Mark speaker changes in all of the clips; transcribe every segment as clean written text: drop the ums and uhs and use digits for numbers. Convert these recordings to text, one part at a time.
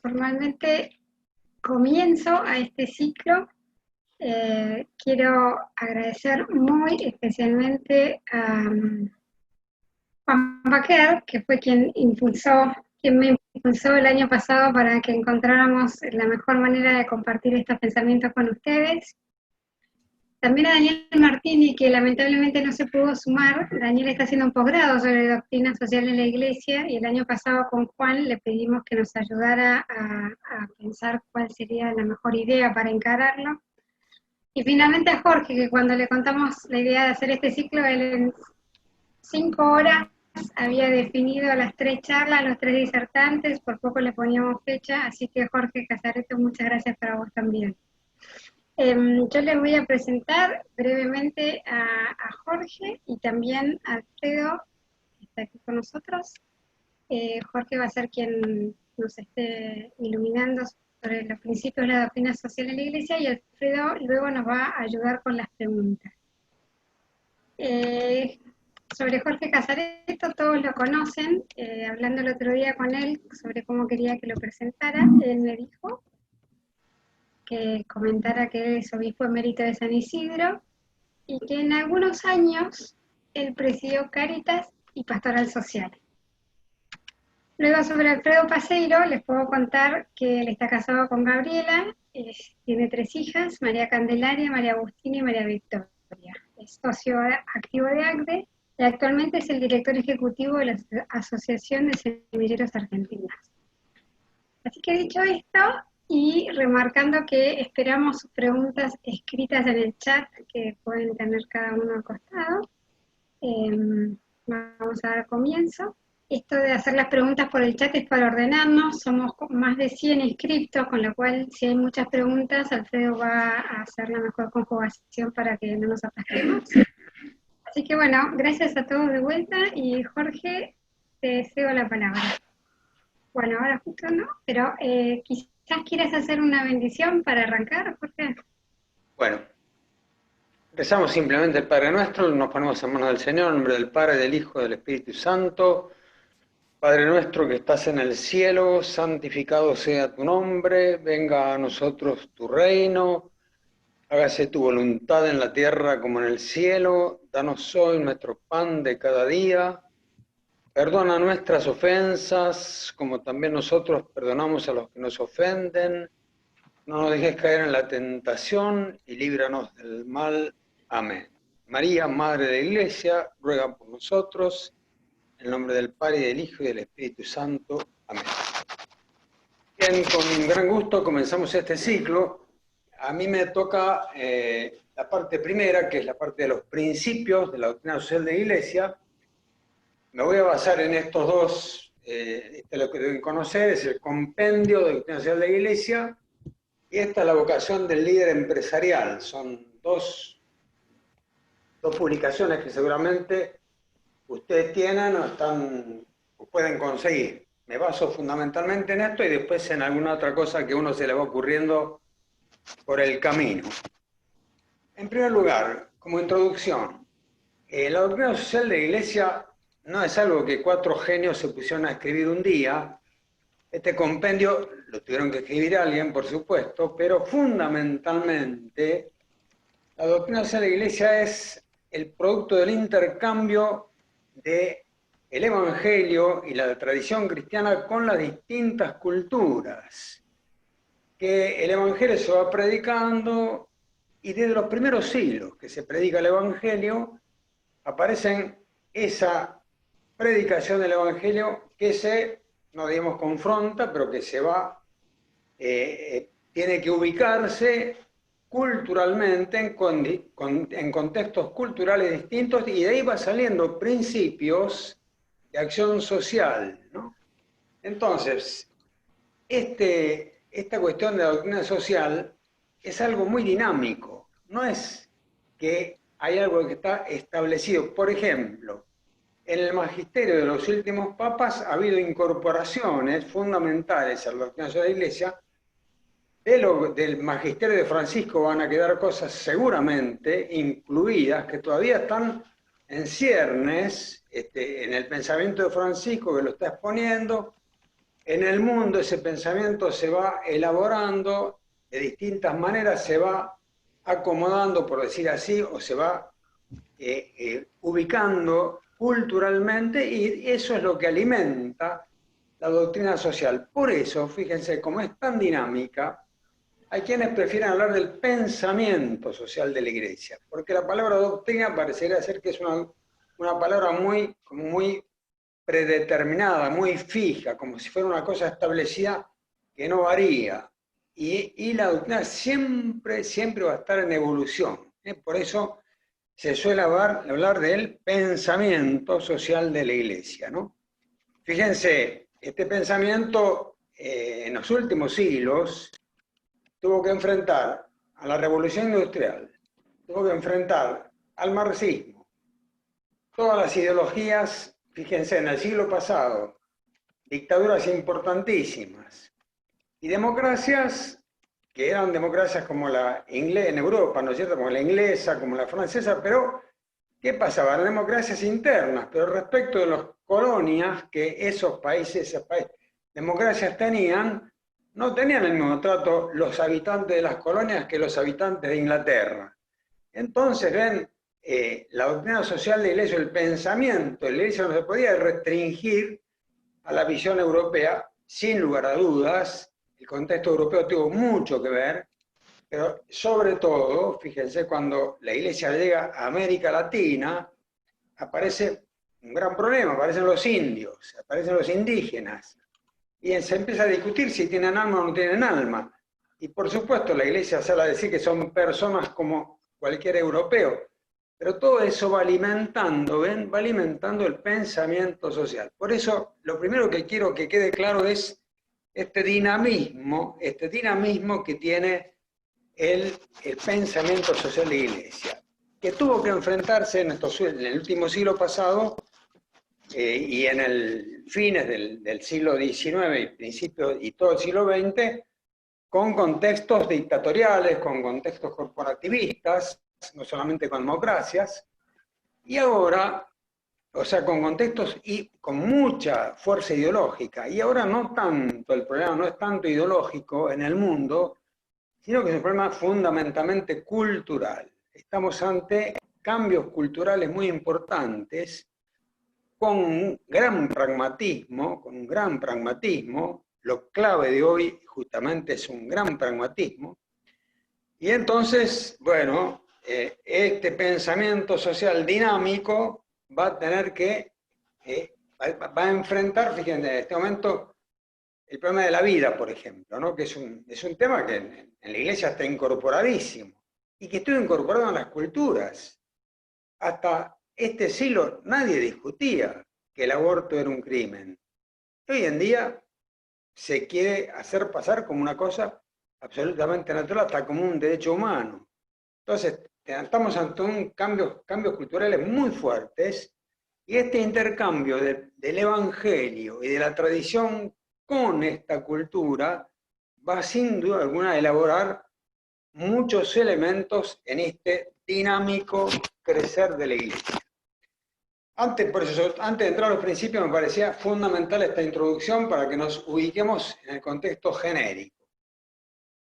Speaker 1: Formalmente comienzo a este ciclo. Quiero agradecer muy especialmente a Juan Baquer, que fue quien me impulsó el año pasado para que encontráramos la mejor manera de compartir estos pensamientos con ustedes. También a Daniel Martini, que lamentablemente no se pudo sumar. Daniel está haciendo un posgrado sobre doctrina social en la Iglesia, y el año pasado con Juan le pedimos que nos ayudara a pensar cuál sería la mejor idea para encararlo. Y finalmente a Jorge, que cuando le contamos la idea de hacer este ciclo, él en 5 horas había definido las 3 charlas, los 3 disertantes, por poco le poníamos fecha, así que Jorge Casareto, muchas gracias para vos también. Yo les voy a presentar brevemente a Jorge y también a Alfredo, que está aquí con nosotros. Jorge va a ser quien nos esté iluminando sobre los principios de la doctrina social en la Iglesia, y Alfredo luego nos va a ayudar con las preguntas. Sobre Jorge Casareto, todos lo conocen. Hablando el otro día con él sobre cómo quería que lo presentara, él me dijo que comentara que es obispo emérito de San Isidro y que en algunos años él presidió Cáritas y Pastoral Social. Luego, sobre Alfredo Paseiro, les puedo contar que él está casado con Gabriela, tiene 3 hijas, María Candelaria, María Agustina y María Victoria. Es socio activo de ACDE y actualmente es el director ejecutivo de la Asociación de Semilleros Argentinas. Así que dicho esto, y remarcando que esperamos sus preguntas escritas en el chat, que pueden tener cada uno al costado, vamos a dar comienzo. Esto de hacer las preguntas por el chat es para ordenarnos. Somos más de 100 inscriptos, con lo cual si hay muchas preguntas, Alfredo va a hacer la mejor conjugación para que no nos atasquemos. Así que bueno, gracias a todos de vuelta, y Jorge, te cedo la palabra. Bueno, ahora justo no, pero quizás quieras hacer una bendición para arrancar, Jorge.
Speaker 2: Bueno, rezamos simplemente el Padre Nuestro, nos ponemos en manos del Señor, en nombre del Padre, del Hijo y del Espíritu Santo. Padre nuestro que estás en el cielo, santificado sea tu nombre, venga a nosotros tu reino, hágase tu voluntad en la tierra como en el cielo, danos hoy nuestro pan de cada día. Perdona nuestras ofensas, como también nosotros perdonamos a los que nos ofenden. No nos dejes caer en la tentación y líbranos del mal. Amén. María, Madre de la Iglesia, ruega por nosotros, en el nombre del Padre, y del Hijo, y del Espíritu Santo. Amén. Bien, con gran gusto comenzamos este ciclo. A mí me toca la parte primera, que es la parte de los principios de la doctrina social de la Iglesia. Me voy a basar en estos dos, lo que deben conocer es el compendio de doctrina social de la Iglesia, y esta es la vocación del líder empresarial. Son dos publicaciones que seguramente ustedes tienen o pueden conseguir. Me baso fundamentalmente en esto y después en alguna otra cosa que a uno se le va ocurriendo por el camino. En primer lugar, como introducción, la doctrina social de la Iglesia no es algo que 4 genios se pusieron a escribir un día. Este compendio lo tuvieron que escribir alguien, por supuesto, pero fundamentalmente la doctrina social de la Iglesia es el producto del intercambio del Evangelio y la tradición cristiana con las distintas culturas. Que el Evangelio se va predicando, y desde los primeros siglos que se predica el Evangelio, aparecen esa predicación del Evangelio que no digamos confronta, pero que se va, tiene que ubicarse culturalmente en contextos culturales distintos, y de ahí va saliendo principios de acción social, ¿no? Entonces, esta cuestión de la doctrina social es algo muy dinámico, no es que hay algo que está establecido. Por ejemplo, en el magisterio de los últimos papas ha habido incorporaciones fundamentales a la doctrina social de la Iglesia. Del magisterio de Francisco van a quedar cosas seguramente incluidas que todavía están en ciernes en el pensamiento de Francisco, que lo está exponiendo. en el mundo ese pensamiento se va elaborando de distintas maneras, se va acomodando, por decir así, o se va ubicando culturalmente, y eso es lo que alimenta la doctrina social. Por eso, fíjense, como es tan dinámica, hay quienes prefieren hablar del pensamiento social de la Iglesia, porque la palabra doctrina parecería ser que es una palabra muy predeterminada, muy fija, como si fuera una cosa establecida que no varía. Y la doctrina siempre va a estar en evolución. Por eso se suele hablar del pensamiento social de la Iglesia, ¿no? Fíjense, este pensamiento en los últimos siglos tuvo que enfrentar a la revolución industrial, tuvo que enfrentar al marxismo, todas las ideologías, fíjense, en el siglo pasado, dictaduras importantísimas, y democracias que eran democracias como la inglesa en Europa, ¿no es cierto?, como la inglesa, como la francesa, pero ¿qué pasaba? Eran democracias internas, pero respecto de las colonias que esos países, democracias tenían, no tenían el mismo trato los habitantes de las colonias que los habitantes de Inglaterra. Entonces, ven, la doctrina social de la Iglesia, el pensamiento de la Iglesia no se podía restringir a la visión europea, sin lugar a dudas. El contexto europeo tuvo mucho que ver, pero sobre todo, fíjense, cuando la Iglesia llega a América Latina, aparece un gran problema, aparecen los indios, aparecen los indígenas, y se empieza a discutir si tienen alma o no tienen alma. Y por supuesto la Iglesia sale a decir que son personas como cualquier europeo, pero todo eso va alimentando, ¿ven? Va alimentando el pensamiento social. Por eso, lo primero que quiero que quede claro es este dinamismo que tiene el pensamiento social de la Iglesia, que tuvo que enfrentarse en el último siglo pasado y en el fines del siglo XIX y principio y todo el siglo XX, con contextos dictatoriales, con contextos corporativistas, no solamente con democracias, y ahora, o sea, con contextos y con mucha fuerza ideológica, y ahora no tanto, el problema no es tanto ideológico en el mundo, sino que es un problema fundamentalmente cultural. Estamos ante cambios culturales muy importantes, con un gran pragmatismo, lo clave de hoy justamente es un gran pragmatismo, y entonces, bueno, este pensamiento social dinámico va a tener que, va a enfrentar, fíjense, en este momento, el problema de la vida, por ejemplo, ¿no? Que es un tema que en la Iglesia está incorporadísimo, y que estuvo incorporado en las culturas. Hasta este siglo nadie discutía que el aborto era un crimen. Hoy en día se quiere hacer pasar como una cosa absolutamente natural, hasta como un derecho humano. Entonces, estamos ante cambios culturales muy fuertes, y este intercambio del Evangelio y de la tradición con esta cultura va sin duda alguna a elaborar muchos elementos en este dinámico crecer de la Iglesia. Antes de entrar a los principios, me parecía fundamental esta introducción para que nos ubiquemos en el contexto genérico.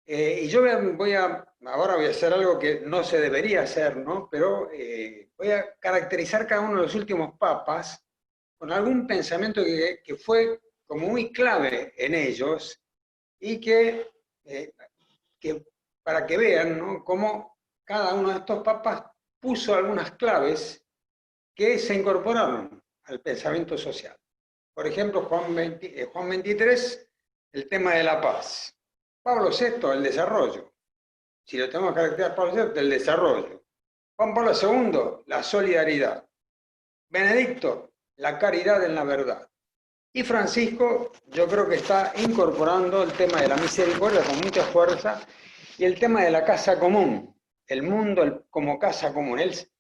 Speaker 2: Y yo ahora voy a hacer algo que no se debería hacer, ¿no? Pero voy a caracterizar cada uno de los últimos papas con algún pensamiento que fue como muy clave en ellos, y que para que vean, ¿no?, cómo cada uno de estos papas puso algunas claves que se incorporaron al pensamiento social. Por ejemplo, Juan XXIII, el tema de la paz. Pablo VI, el desarrollo. Si lo tenemos que caracterizar, Pablo VI, el desarrollo. Juan Pablo II, la solidaridad. Benedicto, la caridad en la verdad. Y Francisco, yo creo que está incorporando el tema de la misericordia con mucha fuerza, y el tema de la casa común, el mundo como casa común. Él es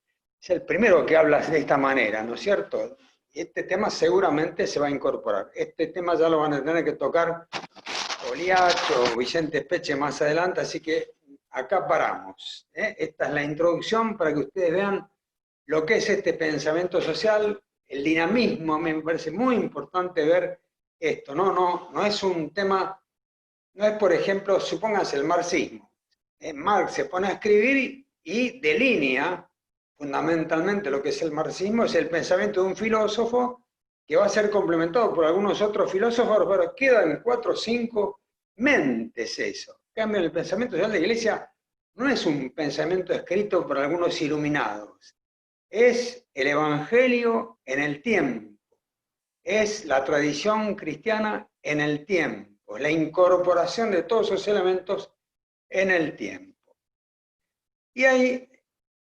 Speaker 2: el primero que habla de esta manera, ¿no es cierto? Este tema seguramente se va a incorporar. Este tema ya lo van a tener que tocar Oliacho o Vicente Peche más adelante, así que acá paramos. Esta es la introducción para que ustedes vean lo que es este pensamiento social, el dinamismo. Me parece muy importante ver esto, no es un tema, no es, por ejemplo, supóngase el marxismo. Marx se pone a escribir y delinea fundamentalmente lo que es el marxismo, es el pensamiento de un filósofo que va a ser complementado por algunos otros filósofos, pero quedan 4 o 5 mentes eso. En cambio, el pensamiento social de la Iglesia no es un pensamiento escrito por algunos iluminados, es el Evangelio en el tiempo, es la tradición cristiana en el tiempo, la incorporación de todos esos elementos en el tiempo. Y hay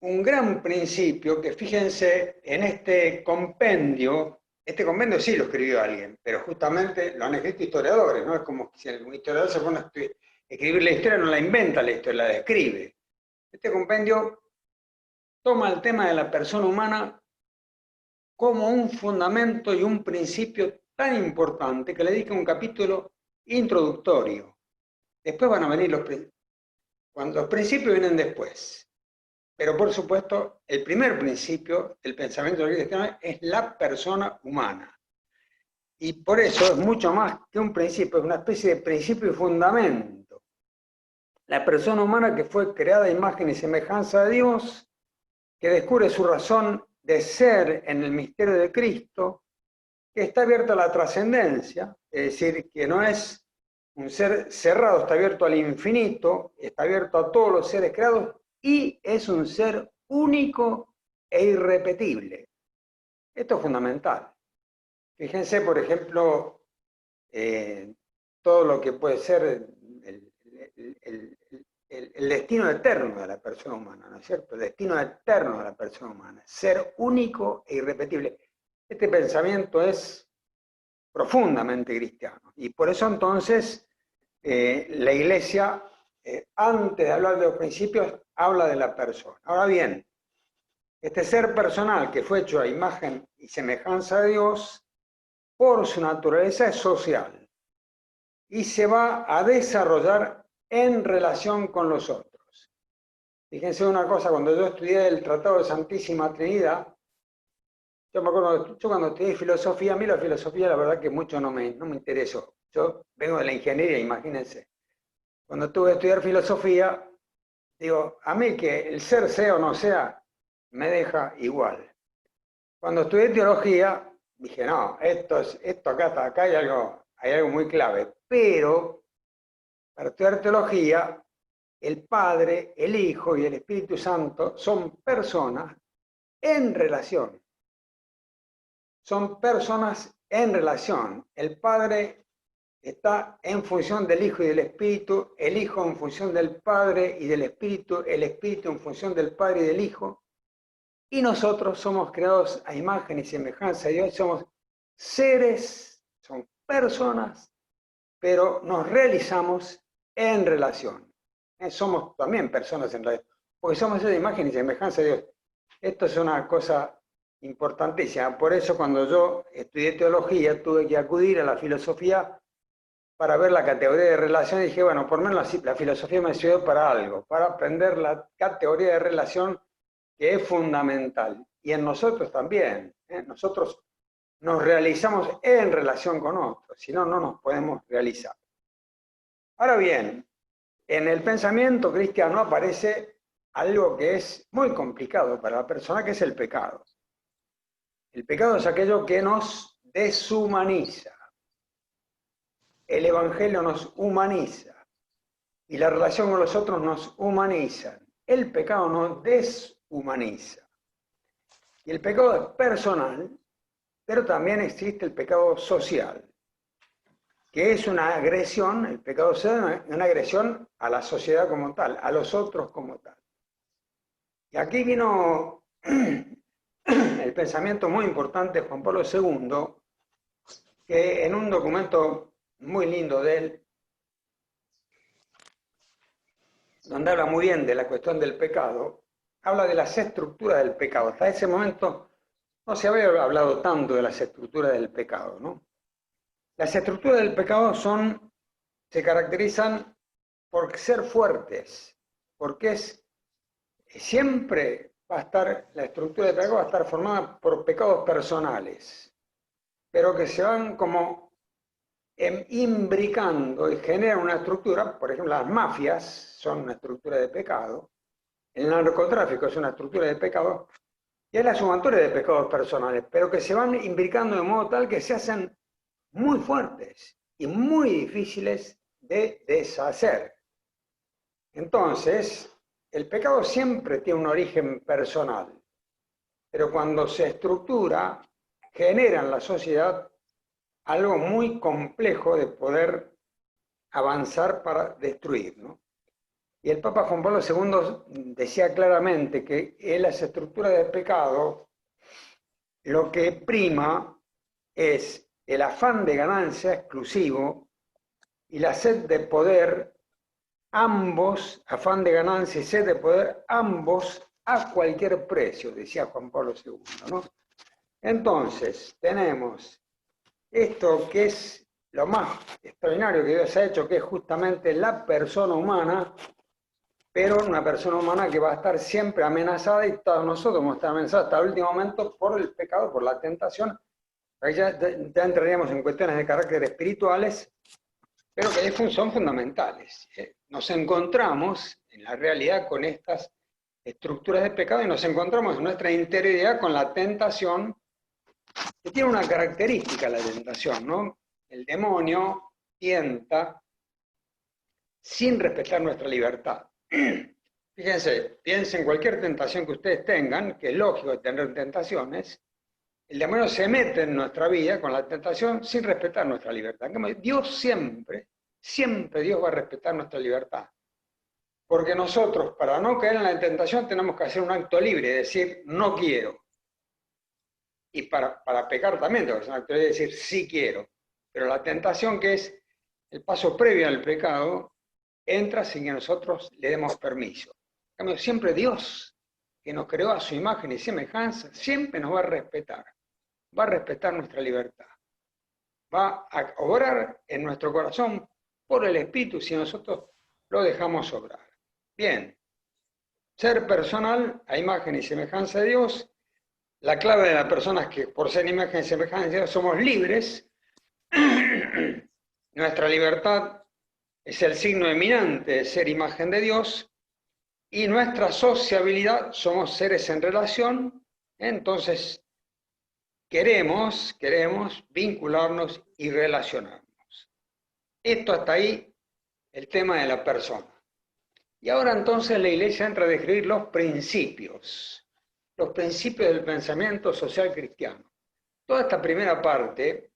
Speaker 2: un gran principio que, fíjense, en este compendio sí lo escribió alguien, pero justamente lo han escrito historiadores, ¿no? Es como si un historiador se pone a escribir la historia, no la inventa la historia, la describe. Este compendio toma el tema de la persona humana como un fundamento y un principio tan importante que le dedica un capítulo introductorio. Después van a venir cuando los principios vienen después. Pero por supuesto, el primer principio del pensamiento cristiano es la persona humana. Y por eso es mucho más que un principio, es una especie de principio y fundamento. La persona humana que fue creada a imagen y semejanza de Dios, que descubre su razón de ser en el misterio de Cristo, que está abierta a la trascendencia, es decir, que no es un ser cerrado, está abierto al infinito, está abierto a todos los seres creados y es un ser único e irrepetible. Esto es fundamental. Fíjense, por ejemplo, todo lo que puede ser el destino eterno de la persona humana, ¿no es cierto? El destino eterno de la persona humana, ser único e irrepetible. Este pensamiento es profundamente cristiano y por eso entonces la Iglesia, antes de hablar de los principios, habla de la persona. Ahora bien, este ser personal que fue hecho a imagen y semejanza de Dios, por su naturaleza es social y se va a desarrollar en relación con los otros. Fíjense una cosa, cuando yo estudié el Tratado de Santísima Trinidad, yo me acuerdo, yo cuando estudié filosofía, a mí la filosofía la verdad que mucho no me interesó. Yo vengo de la ingeniería, imagínense. Cuando tuve que estudiar filosofía, digo, a mí que el ser sea o no sea, me deja igual. Cuando estudié teología, dije, no, esto acá hay algo muy clave. Pero para estudiar teología, el Padre, el Hijo y el Espíritu Santo son personas en relación. Son personas en relación. El Padre está en función del Hijo y del Espíritu, el Hijo en función del Padre y del Espíritu, el Espíritu en función del Padre y del Hijo. Y nosotros somos creados a imagen y semejanza de Dios, somos seres, son personas, pero nos realizamos en relación. Somos también personas en realidad, porque somos esa imagen y semejanza de Dios. Esto es una cosa importantísima. Por eso cuando yo estudié teología tuve que acudir a la filosofía para ver la categoría de relación y dije, bueno, por lo menos la filosofía me sirvió para algo, para aprender la categoría de relación que es fundamental. Y en nosotros también. Nosotros nos realizamos en relación con otros, si no, no nos podemos realizar. Ahora bien, en el pensamiento cristiano aparece algo que es muy complicado para la persona, que es el pecado. El pecado es aquello que nos deshumaniza. El Evangelio nos humaniza y la relación con los otros nos humaniza. El pecado nos deshumaniza. Y el pecado es personal, pero también existe el pecado social, que es una agresión, el pecado social es una agresión a la sociedad como tal, a los otros como tal. Y aquí vino el pensamiento muy importante de Juan Pablo II, que en un documento muy lindo de él, donde habla muy bien de la cuestión del pecado, habla de las estructuras del pecado. Hasta ese momento no se había hablado tanto de las estructuras del pecado, ¿no? Las estructuras del pecado se caracterizan por ser fuertes, porque siempre va a estar, la estructura del pecado va a estar formada por pecados personales, pero que se van como imbricando y generan una estructura. Por ejemplo, las mafias son una estructura de pecado, el narcotráfico es una estructura de pecado, y es la sumatoria de pecados personales, pero que se van imbricando de modo tal que se hacen muy fuertes y muy difíciles de deshacer. Entonces, el pecado siempre tiene un origen personal, pero cuando se estructura, genera en la sociedad algo muy complejo de poder avanzar para destruir, ¿no? Y el Papa Juan Pablo II decía claramente que en las estructuras de pecado lo que prima es el afán de ganancia exclusivo y la sed de poder, ambos, afán de ganancia y sed de poder, ambos a cualquier precio, decía Juan Pablo II, ¿no? Entonces, tenemos esto que es lo más extraordinario que Dios ha hecho, que es justamente la persona humana, pero una persona humana que va a estar siempre amenazada, y todos nosotros vamos a estar amenazados hasta el último momento por el pecado, por la tentación. Ahí ya entraríamos en cuestiones de carácter espirituales, pero que son fundamentales. Nos encontramos en la realidad con estas estructuras de pecado y nos encontramos en nuestra interioridad con la tentación, que tiene una característica la tentación, ¿no? El demonio tienta sin respetar nuestra libertad. Fíjense, piensen en cualquier tentación que ustedes tengan, que es lógico tener tentaciones. El demonio se mete en nuestra vida con la tentación sin respetar nuestra libertad. Dios siempre, siempre Dios va a respetar nuestra libertad. Porque nosotros, para no caer en la tentación, tenemos que hacer un acto libre, decir, no quiero. Y para pecar también tenemos que hacer un acto libre, decir, sí quiero. Pero la tentación, que es el paso previo al pecado, entra sin que nosotros le demos permiso. En cambio, siempre Dios, que nos creó a su imagen y semejanza, siempre nos va a respetar nuestra libertad, va a obrar en nuestro corazón por el Espíritu si nosotros lo dejamos obrar. Bien, ser personal a imagen y semejanza de Dios. La clave de la persona es que por ser imagen y semejanza de Dios somos libres. Nuestra libertad es el signo eminente de ser imagen de Dios, y nuestra sociabilidad, somos seres en relación, entonces queremos vincularnos y relacionarnos. Esto hasta ahí, el tema de la persona. Y ahora entonces la Iglesia entra a describir los principios del pensamiento social cristiano. Toda esta primera parte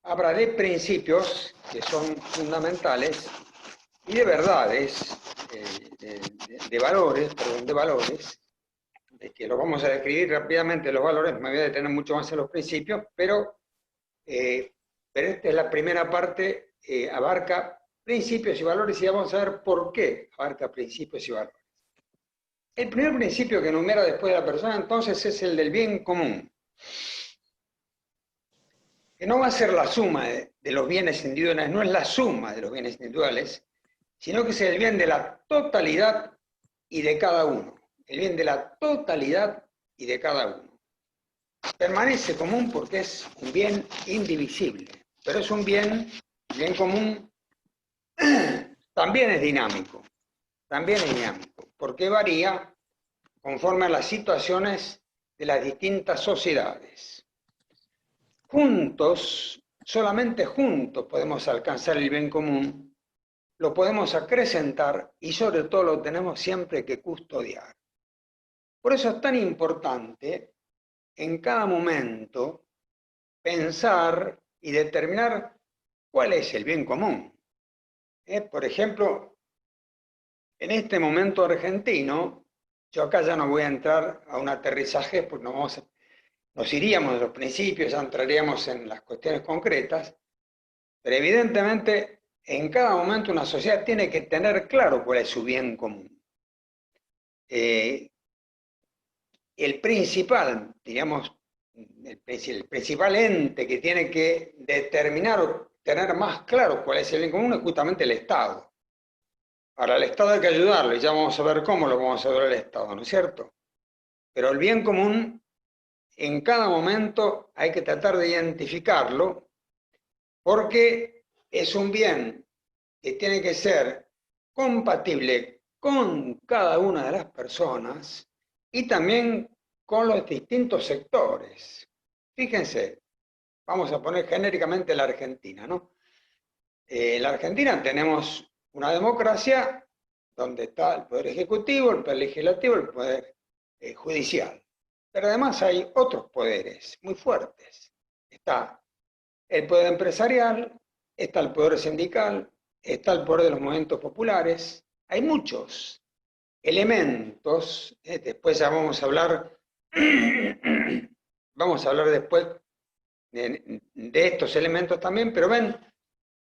Speaker 2: habla de principios que son fundamentales y de verdades, de valores, de que los vamos a describir rápidamente los valores. Me voy a detener mucho más en los principios, pero esta es la primera parte, abarca principios y valores, y vamos a ver por qué abarca principios y valores. El primer principio que enumera después de la persona, entonces, es el del bien común, que no va a ser la suma de los bienes individuales, no es la suma de los bienes individuales, sino que es el bien de la totalidad y de cada uno. El bien de la totalidad y de cada uno. Permanece común porque es un bien indivisible, pero es un bien común, también es dinámico, porque varía conforme a las situaciones de las distintas sociedades. Juntos, solamente juntos podemos alcanzar el bien común, lo podemos acrecentar y sobre todo lo tenemos siempre que custodiar. Por eso es tan importante en cada momento pensar y determinar cuál es el bien común. Por ejemplo, en este momento argentino, yo acá ya no voy a entrar a un aterrizaje porque nos iríamos de los principios, ya entraríamos en las cuestiones concretas, pero evidentemente en cada momento una sociedad tiene que tener claro cuál es su bien común. El principal, diríamos, el principal ente que tiene que determinar o tener más claro cuál es el bien común es justamente el Estado. Ahora, al Estado hay que ayudarlo, y ya vamos a ver cómo lo vamos a ayudar al Estado, ¿no es cierto? Pero el bien común, en cada momento hay que tratar de identificarlo porque es un bien que tiene que ser compatible con cada una de las personas y también con los distintos sectores. Fíjense, vamos a poner genéricamente la Argentina, ¿no? En la Argentina tenemos una democracia donde está el Poder Ejecutivo, el Poder Legislativo, el Poder Judicial. Pero además hay otros poderes muy fuertes. Está el poder empresarial, está el poder sindical, está el poder de los movimientos populares. Hay muchos elementos. Después ya vamos a hablar, vamos a hablar después de estos elementos también, pero ven,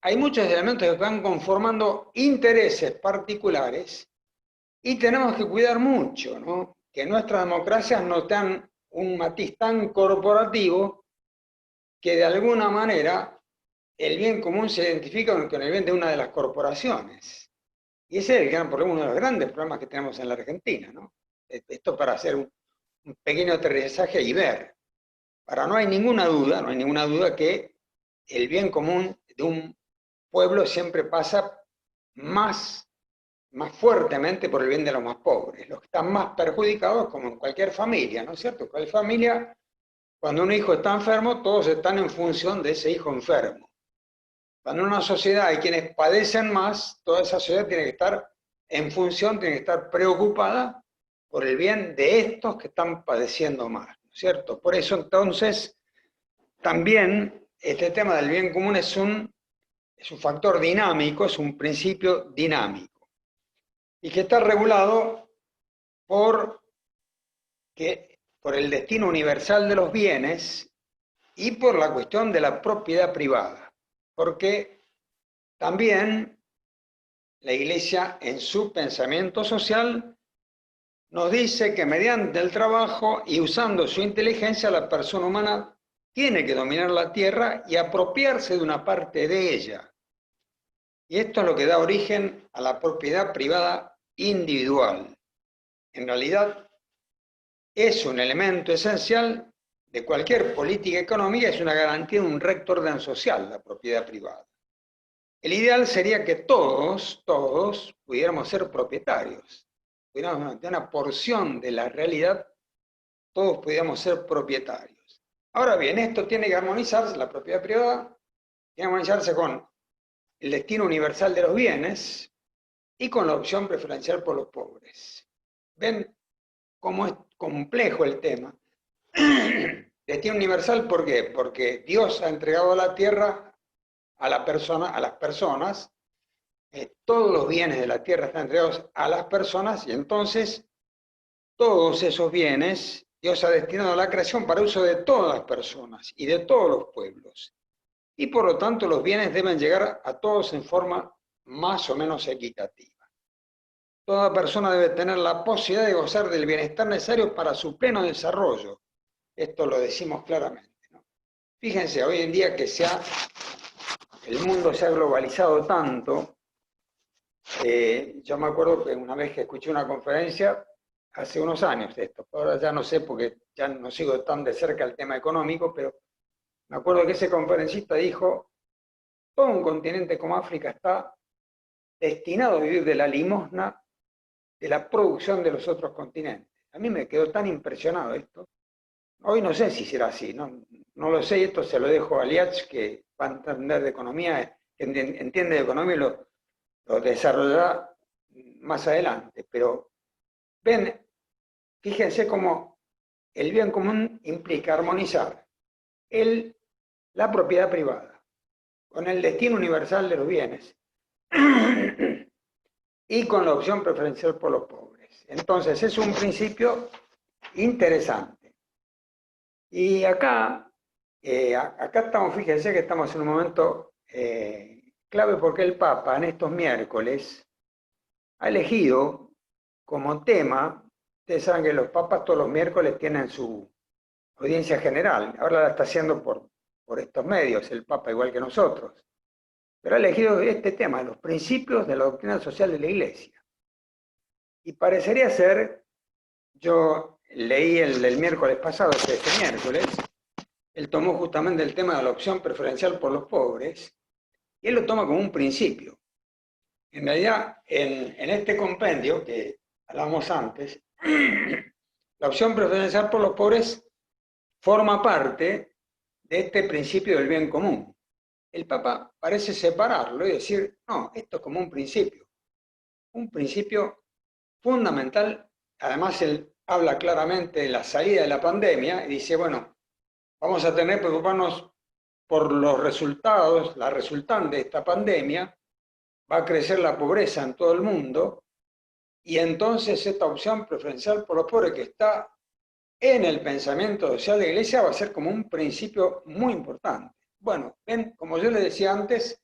Speaker 2: hay muchos elementos que van conformando intereses particulares y tenemos que cuidar mucho, ¿no? Que nuestras democracias no tengan un matiz tan corporativo que de alguna manera el bien común se identifica con el bien de una de las corporaciones. Y ese es el gran problema, uno de los grandes problemas que tenemos en la Argentina, ¿no? Esto para hacer un pequeño aterrizaje y ver. Ahora, no hay ninguna duda que el bien común de un pueblo siempre pasa más fuertemente por el bien de los más pobres, los que están más perjudicados, como en cualquier familia, ¿no es cierto? Cualquier familia, cuando un hijo está enfermo, todos están en función de ese hijo enfermo. Cuando en una sociedad hay quienes padecen más, toda esa sociedad tiene que estar en función, tiene que estar preocupada por el bien de estos que están padeciendo más, ¿no es cierto? Por eso entonces, también este tema del bien común es un factor dinámico, es un principio dinámico, y que está regulado por el destino universal de los bienes y por la cuestión de la propiedad privada. Porque también la Iglesia, en su pensamiento social, nos dice que mediante el trabajo y usando su inteligencia, la persona humana tiene que dominar la tierra y apropiarse de una parte de ella. Y esto es lo que da origen a la propiedad privada individual. En realidad, es un elemento esencial de cualquier política económica, es una garantía de un recto orden social, la propiedad privada. El ideal sería que todos pudiéramos ser propietarios, pudiéramos, de una porción de la realidad, todos pudiéramos ser propietarios. Ahora bien, esto tiene que armonizarse, la propiedad privada, tiene que armonizarse con el destino universal de los bienes y con la opción preferencial por los pobres. ¿Ven cómo es complejo el tema? Destino universal, ¿por qué? Porque Dios ha entregado a la tierra a las personas, todos los bienes de la tierra están entregados a las personas y entonces todos esos bienes Dios ha destinado a la creación para uso de todas las personas y de todos los pueblos. Y por lo tanto los bienes deben llegar a todos en forma más o menos equitativa. Toda persona debe tener la posibilidad de gozar del bienestar necesario para su pleno desarrollo. Esto lo decimos claramente, ¿no? Fíjense, hoy en día que el mundo se ha globalizado tanto. Yo me acuerdo que una vez que escuché una conferencia, hace unos años de esto, ahora ya no sé porque ya no sigo tan de cerca el tema económico, pero me acuerdo que ese conferencista dijo, todo un continente como África está destinado a vivir de la limosna de la producción de los otros continentes. A mí me quedó tan impresionado esto. Hoy no sé si será así, no lo sé, y esto se lo dejo a Liach, que va a entender de economía, entiende de economía y lo desarrollará más adelante. Pero ven, fíjense cómo el bien común implica armonizar la propiedad privada con el destino universal de los bienes y con la opción preferencial por los pobres. Entonces es un principio interesante. Y acá estamos, fíjense que estamos en un momento clave porque el Papa en estos miércoles ha elegido como tema, ustedes saben que los papas todos los miércoles tienen su audiencia general, ahora la está haciendo por estos medios, el Papa igual que nosotros, pero ha elegido este tema, los principios de la doctrina social de la Iglesia. Y parecería ser, yo leí el miércoles pasado, este miércoles, él tomó justamente el tema de la opción preferencial por los pobres, y él lo toma como un principio. En realidad, en este compendio que hablamos antes, la opción preferencial por los pobres forma parte de este principio del bien común. El Papa parece separarlo y decir, no, esto es como un principio fundamental. Además, él habla claramente de la salida de la pandemia y dice, bueno, vamos a tener que preocuparnos por los resultados, la resultante de esta pandemia, va a crecer la pobreza en todo el mundo, y entonces esta opción preferencial por los pobres que está en el pensamiento social de la Iglesia va a ser como un principio muy importante. Bueno, ven, como yo les decía antes,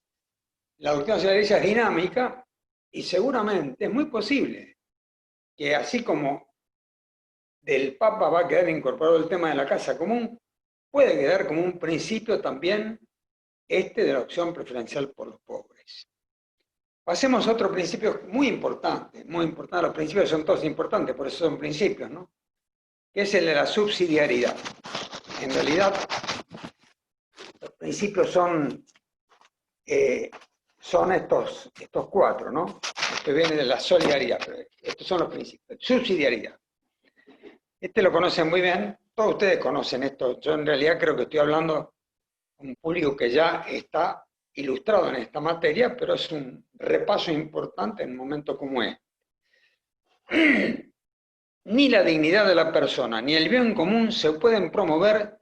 Speaker 2: la doctrina social de la Iglesia es dinámica y seguramente es muy posible que así como del Papa va a quedar incorporado el tema de la casa común, puede quedar como un principio también este de la opción preferencial por los pobres. Pasemos a otro principio muy importante, muy importante. Los principios son todos importantes, por eso son principios, ¿no? Que es el de la subsidiariedad. En realidad, los principios son estos cuatro, ¿no? Esto viene de la solidaridad, pero estos son los principios. Subsidiariedad. Este lo conocen muy bien, todos ustedes conocen esto. Yo en realidad creo que estoy hablando con un público que ya está ilustrado en esta materia, pero es un repaso importante en un momento como este. Ni la dignidad de la persona ni el bien común se pueden promover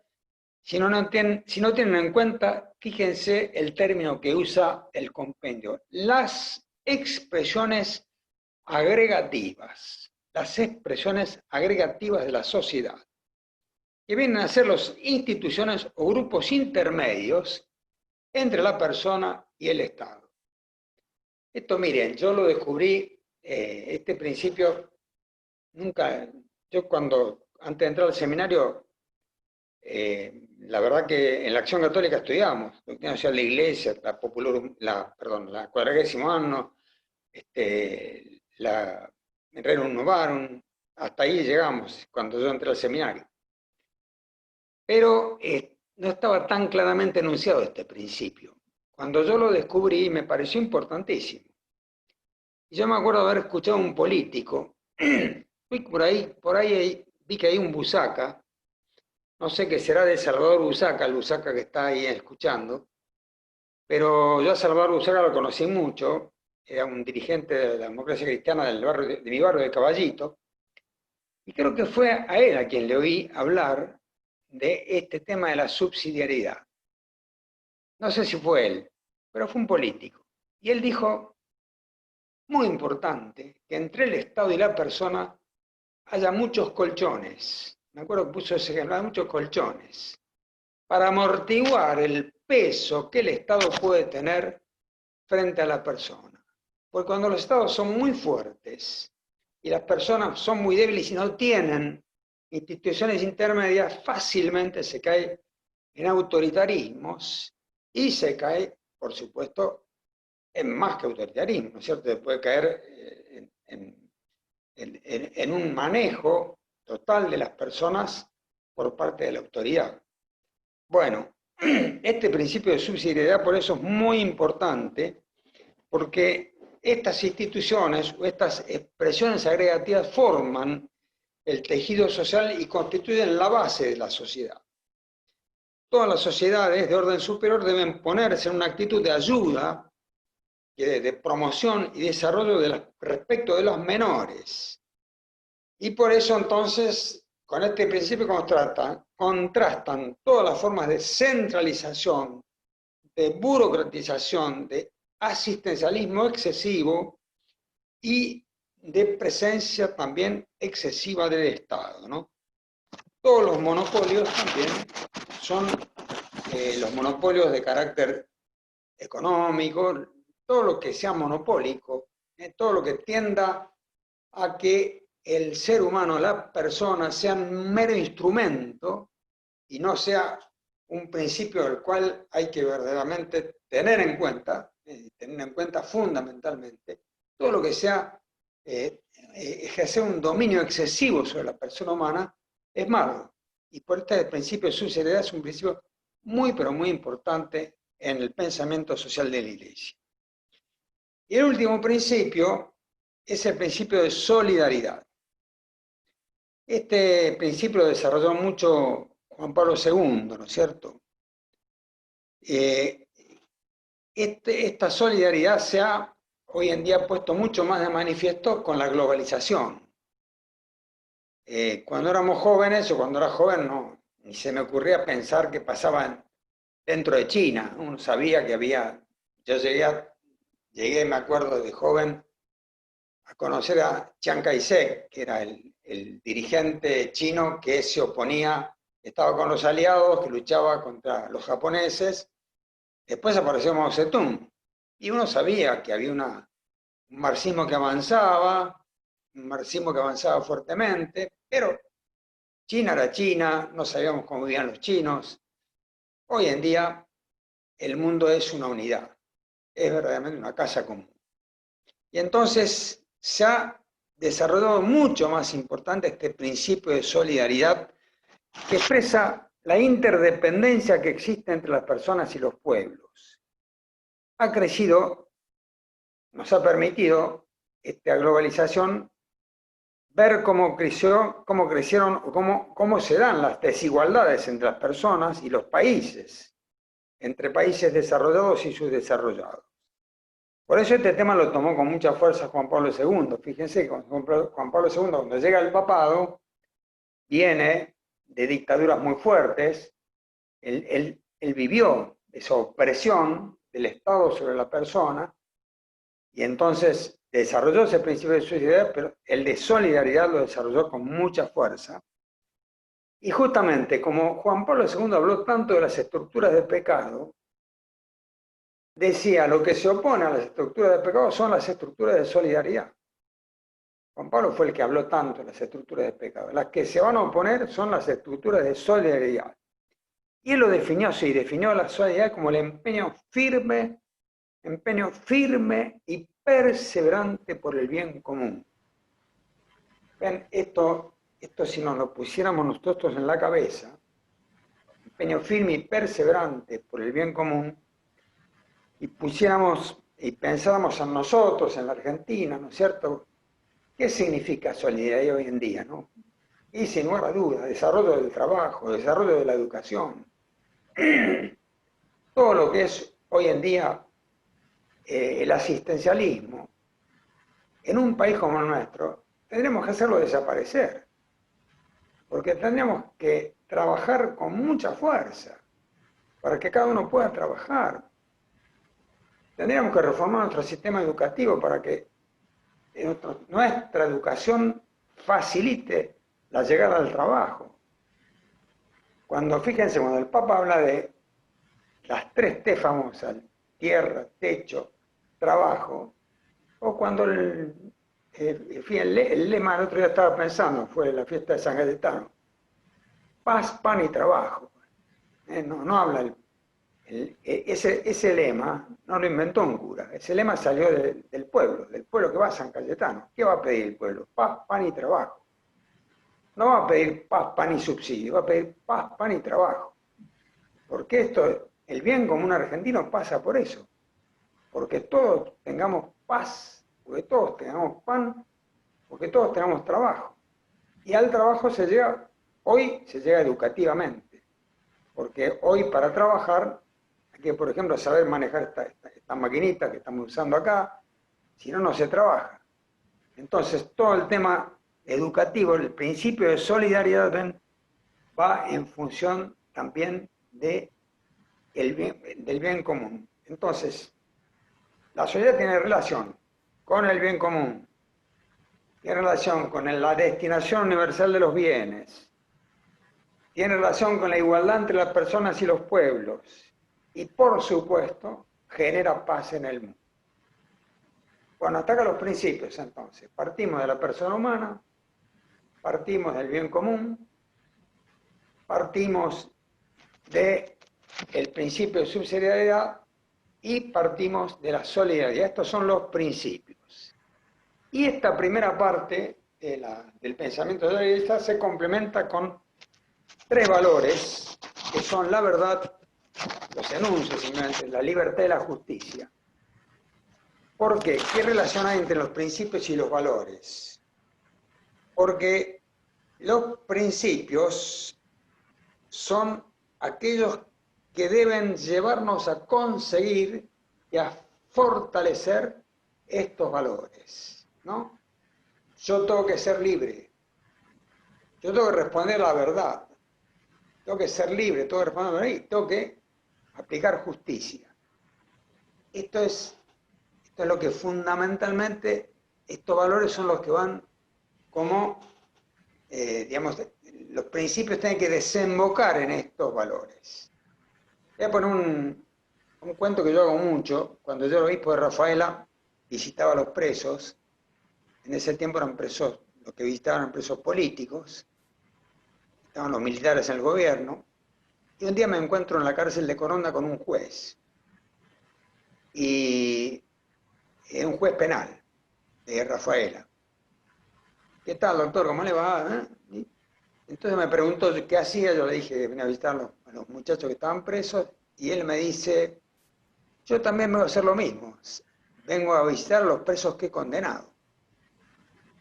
Speaker 2: si no tienen en cuenta, fíjense el término que usa el compendio, las expresiones agregativas de la sociedad, que vienen a ser las instituciones o grupos intermedios entre la persona y el Estado. Esto, miren, yo lo descubrí, este principio, yo antes de entrar al seminario, la verdad que en la Acción Católica estudiamos doctrina social de la Iglesia, la Quadragesimo Anno, la Rerum Novarum, hasta ahí llegamos cuando yo entré al seminario. Pero no estaba tan claramente enunciado este principio. Cuando yo lo descubrí me pareció importantísimo. Y yo me acuerdo de haber escuchado a un político, fui por ahí vi que hay un busaca, no sé qué será de Salvador Busaca, el busaca que está ahí escuchando, pero yo a Salvador Busaca lo conocí mucho, era un dirigente de la democracia cristiana de mi barrio de Caballito, y creo que fue a él a quien le oí hablar de este tema de la subsidiariedad. No sé si fue él, pero fue un político. Y él dijo, muy importante, que entre el Estado y la persona haya muchos colchones. Me acuerdo que puso ese ejemplo, hay muchos colchones, para amortiguar el peso que el Estado puede tener frente a la persona. Porque cuando los Estados son muy fuertes y las personas son muy débiles y no tienen instituciones intermedias, fácilmente se cae en autoritarismos y se cae, por supuesto, en más que autoritarismo, ¿no es cierto? Se puede caer en un manejo total de las personas por parte de la autoridad. Bueno, este principio de subsidiariedad por eso es muy importante, porque estas instituciones o estas expresiones agregativas forman el tejido social y constituyen la base de la sociedad. Todas las sociedades de orden superior deben ponerse en una actitud de ayuda, de promoción y desarrollo respecto de los menores. Y por eso entonces, con este principio contrastan todas las formas de centralización, de burocratización, de asistencialismo excesivo y de presencia también excesiva del Estado, ¿no? Todos los monopolios también son los monopolios de carácter económico, todo lo que sea monopólico, todo lo que tienda a que el ser humano, la persona, sea un mero instrumento y no sea un principio del cual hay que verdaderamente tener en cuenta fundamentalmente, todo lo que sea ejercer un dominio excesivo sobre la persona humana es malo. Y por este principio de subsidiariedad es un principio muy, pero muy importante en el pensamiento social de la Iglesia. Y el último principio es el principio de solidaridad. Este principio lo desarrolló mucho Juan Pablo II, ¿no es cierto? Esta solidaridad se ha hoy en día puesto mucho más de manifiesto con la globalización. Cuando éramos jóvenes, o cuando era joven, no, ni se me ocurría pensar que pasaban dentro de China. Uno sabía que había, yo llegué, me acuerdo de joven, a conocer a Chiang Kai-shek, que era el dirigente chino que se oponía, estaba con los aliados, que luchaba contra los japoneses. Después apareció Mao Zedong, y uno sabía que había un marxismo que avanzaba, un marxismo que avanzaba fuertemente, pero China era China, no sabíamos cómo vivían los chinos. Hoy en día el mundo es una unidad, es verdaderamente una casa común. Y entonces se ha desarrollado mucho más importante este principio de solidaridad que expresa la interdependencia que existe entre las personas y los pueblos. Ha crecido, nos ha permitido esta globalización ver cómo crecieron o cómo se dan las desigualdades entre las personas y los países, entre países desarrollados y subdesarrollados. Por eso este tema lo tomó con mucha fuerza Juan Pablo II. Fíjense, Juan Pablo II, cuando llega al papado, viene de dictaduras muy fuertes. Él vivió esa opresión del Estado sobre la persona, y entonces desarrolló ese principio de solidaridad, pero el de solidaridad lo desarrolló con mucha fuerza. Y justamente como Juan Pablo II habló tanto de las estructuras de pecado, decía, lo que se opone a las estructuras de pecado son las estructuras de solidaridad. Juan Pablo fue el que habló tanto de las estructuras de pecado. Las que se van a oponer son las estructuras de solidaridad. Y él lo definió así, definió la solidaridad como el empeño firme y perseverante por el bien común. Ven, esto si nos lo pusiéramos nosotros en la cabeza, empeño firme y perseverante por el bien común, y pusiéramos y pensáramos en nosotros, en la Argentina, ¿no es cierto? ¿Qué significa solidaridad hoy en día, no? Y sin lugar a duda, desarrollo del trabajo, desarrollo de la educación, todo lo que es hoy en día el asistencialismo. En un país como el nuestro, tendremos que hacerlo desaparecer, porque tendríamos que trabajar con mucha fuerza para que cada uno pueda trabajar. Tendríamos que reformar nuestro sistema educativo para que nuestra educación facilite la llegada al trabajo. Fíjense, cuando el Papa habla de las 3 T famosas, tierra, techo, trabajo, o cuando el lema, el otro día estaba pensando, fue la fiesta de San Cayetano, paz, pan y trabajo. No habla ese lema no lo inventó un cura, ese lema salió del pueblo que va a San Cayetano. ¿Qué va a pedir el pueblo? Paz, pan y trabajo. No va a pedir paz, pan y subsidio, va a pedir paz, pan y trabajo. Porque el bien común argentino pasa por eso. Porque todos tengamos paz, porque todos tengamos pan, porque todos tengamos trabajo. Y al trabajo hoy se llega educativamente. Porque hoy para trabajar hay que, por ejemplo, saber manejar esta maquinita que estamos usando acá, si no, no se trabaja. Entonces, todo el tema educativo, el principio de solidaridad, va en función también del bien común. Entonces, la solidaridad tiene relación con el bien común, tiene relación con la destinación universal de los bienes, tiene relación con la igualdad entre las personas y los pueblos, y por supuesto, genera paz en el mundo. Bueno, hasta acá los principios, entonces. Partimos de la persona humana, partimos del bien común, partimos del principio de subsidiariedad y partimos de la solidaridad. Estos son los principios. Y esta primera parte del pensamiento de la solidaridad se complementa con tres valores que son la verdad, los enuncio simplemente, la libertad y la justicia. ¿Por qué? ¿Qué relación hay entre los principios y los valores? Porque los principios son aquellos que deben llevarnos a conseguir y a fortalecer estos valores, ¿no? Yo tengo que ser libre, yo tengo que responder la verdad, tengo que ser libre, tengo que responder la verdad y tengo que aplicar justicia. Esto es lo que fundamentalmente, estos valores son los que van como, digamos, los principios tienen que desembocar en estos valores. Voy a poner un cuento que yo hago mucho. Cuando yo era obispo de Rafaela, visitaba a los presos. En ese tiempo eran presos, los que visitaban eran presos políticos. Estaban los militares en el gobierno. Y un día me encuentro en la cárcel de Coronda con un juez. Y un juez penal de Rafaela. ¿Qué tal, doctor? ¿Cómo le va? Y entonces me preguntó qué hacía. Yo le dije que venía a visitar a los muchachos que estaban presos. Y él me dice, yo también vengo a hacer lo mismo. Vengo a visitar a los presos que he condenado.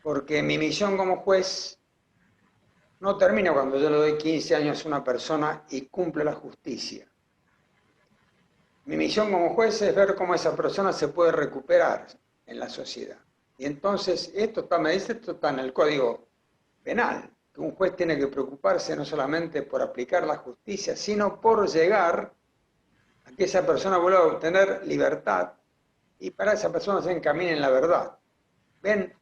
Speaker 2: Porque mi misión como juez no termina cuando yo le doy 15 años a una persona y cumple la justicia. Mi misión como juez es ver cómo esa persona se puede recuperar en la sociedad. Y entonces, me dice, esto está en el Código Penal, que un juez tiene que preocuparse no solamente por aplicar la justicia, sino por llegar a que esa persona vuelva a obtener libertad y para esa persona se encamine en la verdad. ¿Ven?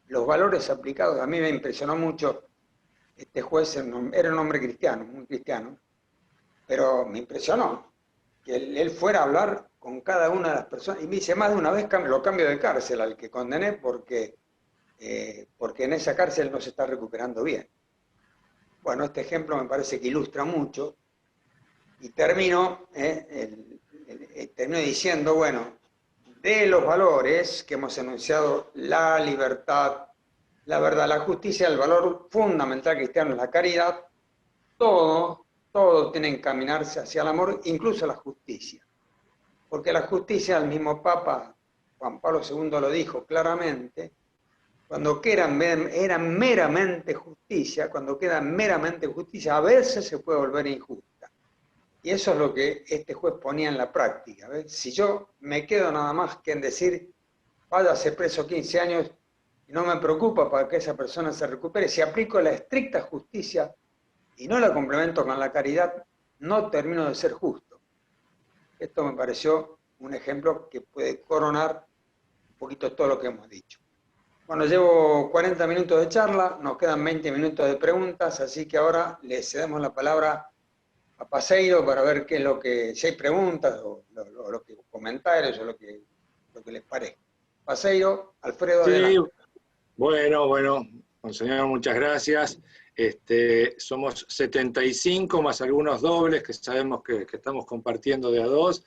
Speaker 2: Los valores aplicados, a mí me impresionó mucho. Este juez era un hombre cristiano, muy cristiano, pero me impresionó que él fuera a hablar con cada una de las personas. Y me dice, más de una vez lo cambio de cárcel al que condené porque en esa cárcel no se está recuperando bien. Bueno, este ejemplo me parece que ilustra mucho. Y termino diciendo, bueno, de los valores que hemos enunciado, la libertad, la verdad, la justicia, el valor fundamental cristiano es la caridad, todo tiene que encaminarse hacia el amor, incluso la justicia. Porque la justicia, el mismo Papa Juan Pablo II lo dijo claramente, cuando eran meramente justicia, cuando queda meramente justicia, a veces se puede volver injusta. Y eso es lo que este juez ponía en la práctica. ¿Ves? Si yo me quedo nada más que en decir, váyase preso 15 años, y no me preocupa para que esa persona se recupere, si aplico la estricta justicia y no la complemento con la caridad, no termino de ser justo. Esto me pareció un ejemplo que puede coronar un poquito todo lo que hemos dicho. Bueno, llevo 40 minutos de charla, nos quedan 20 minutos de preguntas, así que ahora le cedemos la palabra a Paseiro para ver qué es lo que, si hay preguntas o lo que comentarios o lo que les parezca. Paseiro, Alfredo,
Speaker 3: Sí,
Speaker 2: adelante.
Speaker 3: bueno, monseñor, muchas gracias. Somos 75 más algunos dobles que sabemos que estamos compartiendo de a dos,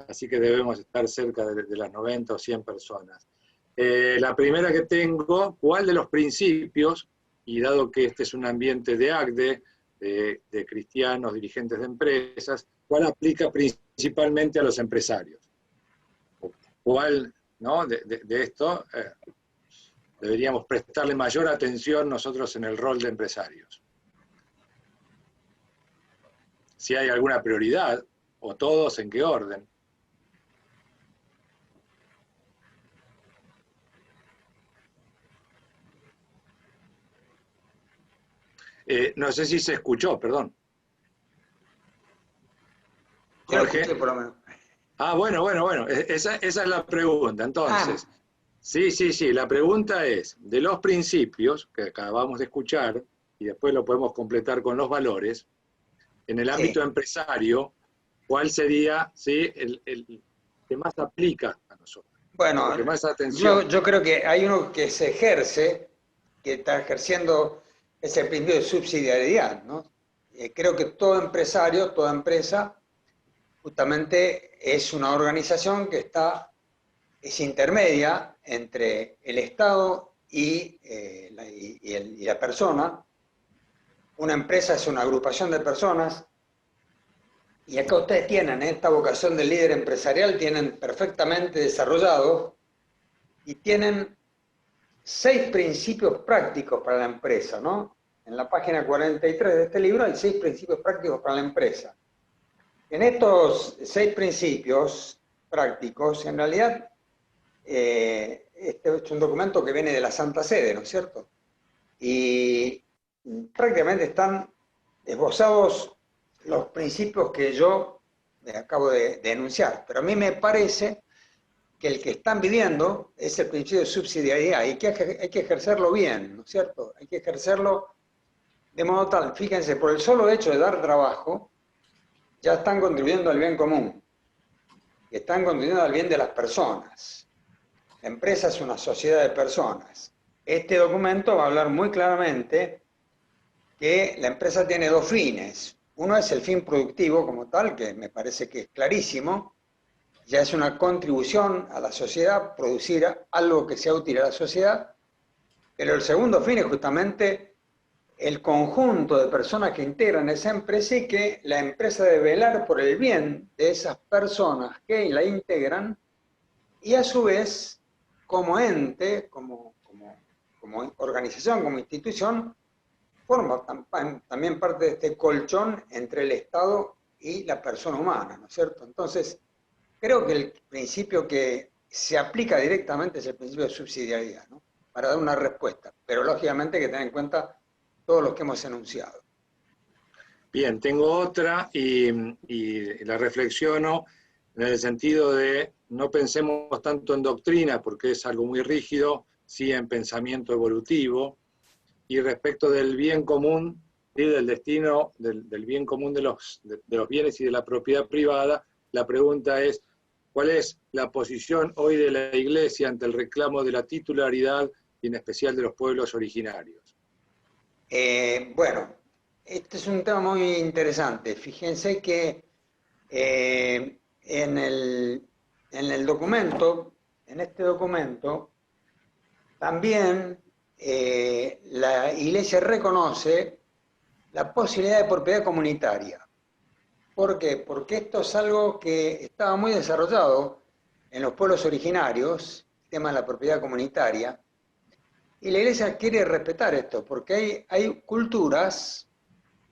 Speaker 3: así que debemos estar cerca de las 90 o 100 personas. La primera que tengo, ¿cuál de los principios, y dado que este es un ambiente de ACDE, de cristianos, dirigentes de empresas, cuál aplica principalmente a los empresarios? ¿Cuál, ¿no? de esto deberíamos prestarle mayor atención nosotros en el rol de empresarios? Si hay alguna prioridad, o todos, ¿en qué orden? No sé si se escuchó, perdón.
Speaker 2: Yo lo escuché por lo menos.
Speaker 3: Ah, bueno. Esa es la pregunta. Entonces, sí, la pregunta es, de los principios que acabamos de escuchar, y después lo podemos completar con los valores, en el ámbito empresario, ¿cuál sería el que más aplica a nosotros?
Speaker 2: Bueno,
Speaker 3: que más atención.
Speaker 2: yo creo que hay uno que se ejerce, que está ejerciendo ese principio de subsidiariedad, ¿no? Creo que todo empresario, toda empresa, justamente es una organización que es intermedia entre el Estado y la persona, una empresa es una agrupación de personas, y acá ustedes tienen esta vocación del líder empresarial, tienen perfectamente desarrollado, y tienen 6 principios prácticos para la empresa, ¿no? En la página 43 de este libro hay 6 principios prácticos para la empresa. En estos 6 principios prácticos, en realidad, este es un documento que viene de la Santa Sede, ¿no es cierto? Y prácticamente están esbozados los principios que yo acabo de enunciar. Pero a mí me parece que el que están viviendo es el principio de subsidiariedad y hay que ejercerlo bien, ¿no es cierto? Hay que ejercerlo de modo tal, fíjense, por el solo hecho de dar trabajo, ya están contribuyendo al bien común, están contribuyendo al bien de las personas. La empresa es una sociedad de personas. Este documento va a hablar muy claramente que la empresa tiene 2 fines. Uno es el fin productivo como tal, que me parece que es clarísimo, ya es una contribución a la sociedad, producir algo que sea útil a la sociedad, pero el segundo fin es justamente el conjunto de personas que integran esa empresa y que la empresa debe velar por el bien de esas personas que la integran y a su vez, como ente, como organización, como institución, forma también parte de este colchón entre el Estado y la persona humana, ¿no es cierto? Entonces, creo que el principio que se aplica directamente es el principio de subsidiariedad, ¿no? Para dar una respuesta, pero lógicamente hay que tener en cuenta todos los que hemos enunciado.
Speaker 3: Bien, tengo otra y la reflexiono en el sentido de no pensemos tanto en doctrina porque es algo muy rígido, sí en pensamiento evolutivo, y respecto del bien común, ¿sí? Del destino, del bien común de los bienes y de la propiedad privada, la pregunta es, ¿cuál es la posición hoy de la Iglesia ante el reclamo de la titularidad y en especial de los pueblos originarios?
Speaker 2: Bueno, este es un tema muy interesante. Fíjense que en el documento, en este documento, también la Iglesia reconoce la posibilidad de propiedad comunitaria. ¿Por qué? Porque esto es algo que estaba muy desarrollado en los pueblos originarios, el tema de la propiedad comunitaria, y la Iglesia quiere respetar esto, porque hay culturas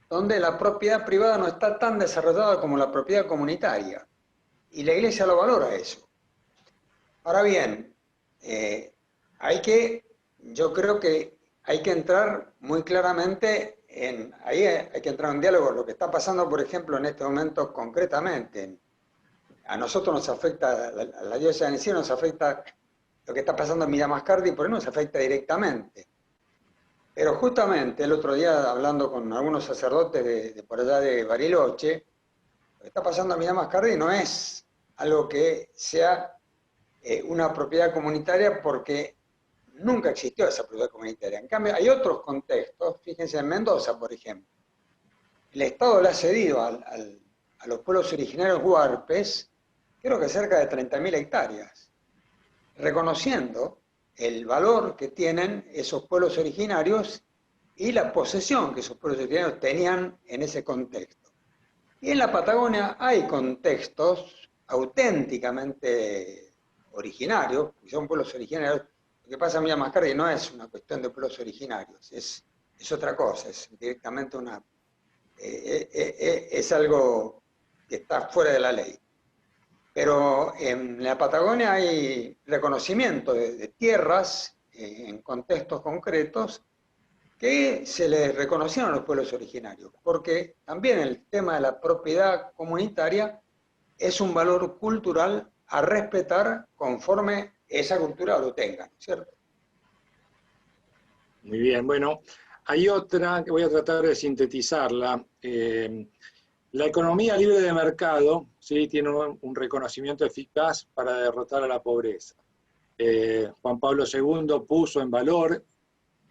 Speaker 2: donde la propiedad privada no está tan desarrollada como la propiedad comunitaria, y la Iglesia lo valora eso. Ahora bien, yo creo que hay que entrar muy claramente ahí hay que entrar en diálogo. Lo que está pasando, por ejemplo, en este momento concretamente, a nosotros nos afecta, a la diócesis de Annecy nos afecta lo que está pasando en Miramascardi, por ahí nos afecta directamente. Pero justamente el otro día, hablando con algunos sacerdotes de por allá de Bariloche, lo que está pasando en Miramascardi no es algo que sea una propiedad comunitaria porque nunca existió esa propiedad comunitaria. En cambio, hay otros contextos, fíjense en Mendoza, por ejemplo. El Estado le ha cedido a los pueblos originarios huarpes, creo que cerca de 30.000 hectáreas, reconociendo el valor que tienen esos pueblos originarios y la posesión que esos pueblos originarios tenían en ese contexto. Y en la Patagonia hay contextos auténticamente originarios, que son pueblos originarios. Lo que pasa en Miramascardi no es una cuestión de pueblos originarios, es otra cosa, es directamente es algo que está fuera de la ley. Pero en la Patagonia hay reconocimiento de tierras en contextos concretos que se les reconocieron a los pueblos originarios, porque también el tema de la propiedad comunitaria es un valor cultural a respetar conforme esa cultura lo tenga, ¿cierto?
Speaker 3: Muy bien, bueno, hay otra que voy a tratar de sintetizarla. La economía libre de mercado, ¿sí? Tiene un reconocimiento eficaz para derrotar a la pobreza. Juan Pablo II puso en valor,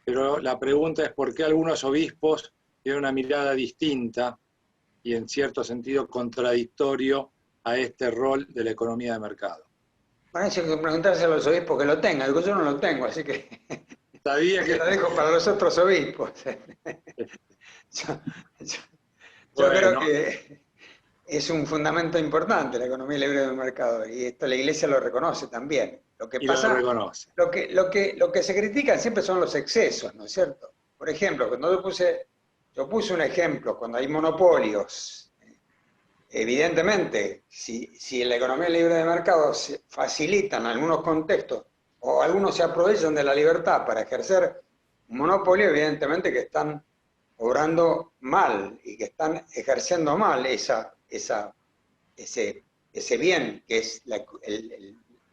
Speaker 3: pero la pregunta es por qué algunos obispos tienen una mirada distinta y en cierto sentido contradictorio a este rol de la economía de mercado.
Speaker 2: Bueno, eso hay que preguntarse a los obispos que lo tengan, yo no lo tengo, así que
Speaker 3: Sabía que
Speaker 2: lo dejo para los otros obispos. Yo creo
Speaker 3: Bueno,
Speaker 2: que es un fundamento importante la economía libre del mercado, y esto la Iglesia lo reconoce también. Lo que
Speaker 3: y lo
Speaker 2: pasa,
Speaker 3: reconoce.
Speaker 2: lo que se critican siempre son los excesos, ¿no es cierto? Por ejemplo, cuando yo puse un ejemplo, cuando hay monopolios, evidentemente, si en la economía libre de mercado se facilitan algunos contextos o algunos se aprovechan de la libertad para ejercer un monopolio, evidentemente que están obrando mal y que están ejerciendo mal ese bien que es la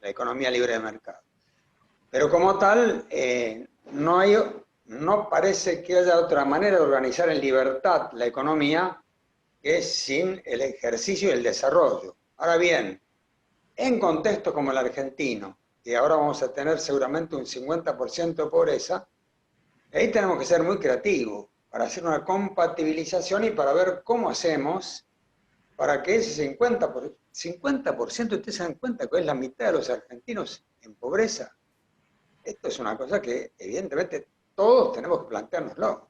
Speaker 2: economía libre de mercado. Pero como tal, no parece que haya otra manera de organizar en libertad la economía que es sin el ejercicio y el desarrollo. Ahora bien, en contextos como el argentino, que ahora vamos a tener seguramente un 50% de pobreza, ahí tenemos que ser muy creativos para hacer una compatibilización y para ver cómo hacemos para que ese 50%, ustedes se dan cuenta que es la mitad de los argentinos en pobreza. Esto es una cosa que evidentemente todos tenemos que planteárnoslo.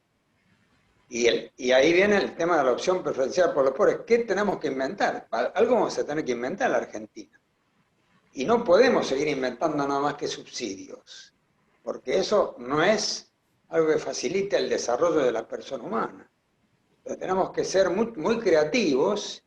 Speaker 2: Y ahí viene el tema de la opción preferencial por los pobres. ¿Qué tenemos que inventar? Algo vamos a tener que inventar en la Argentina. Y no podemos seguir inventando nada más que subsidios, porque eso no es algo que facilite el desarrollo de la persona humana. Entonces tenemos que ser muy, muy creativos,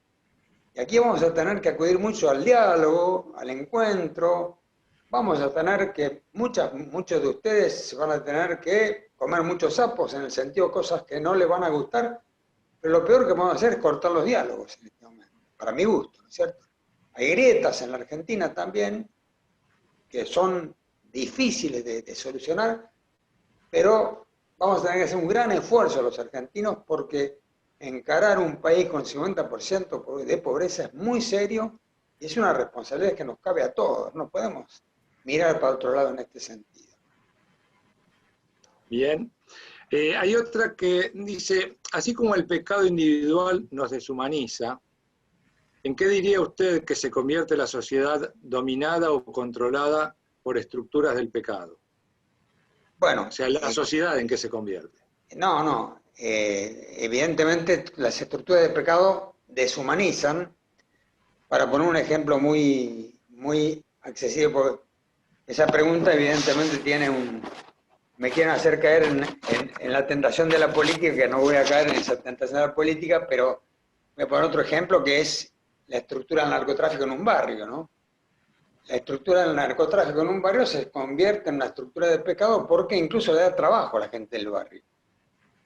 Speaker 2: y aquí vamos a tener que acudir mucho al diálogo, al encuentro. Vamos a tener que, muchos de ustedes van a tener que comer muchos sapos, en el sentido de cosas que no les van a gustar, pero lo peor que vamos a hacer es cortar los diálogos en este momento, para mi gusto, ¿no es cierto? Hay grietas en la Argentina también, que son difíciles de solucionar, pero vamos a tener que hacer un gran esfuerzo los argentinos, porque encarar un país con 50% de pobreza es muy serio y es una responsabilidad que nos cabe a todos. No podemos mirar para otro lado en este sentido.
Speaker 3: Bien. Hay otra que dice, así como el pecado individual nos deshumaniza, ¿en qué diría usted que se convierte la sociedad dominada o controlada por estructuras del pecado?
Speaker 2: Bueno,
Speaker 3: O sea, la sociedad en qué se convierte.
Speaker 2: no. Evidentemente las estructuras de pecado deshumanizan. Para poner un ejemplo muy, muy accesible, porque esa pregunta evidentemente tiene me quieren hacer caer en la tentación de la política, que no voy a caer en esa tentación de la política, pero voy a poner otro ejemplo, que es la estructura del narcotráfico en un barrio, ¿no? La estructura del narcotráfico en un barrio se convierte en una estructura de pecado porque incluso le da trabajo a la gente del barrio.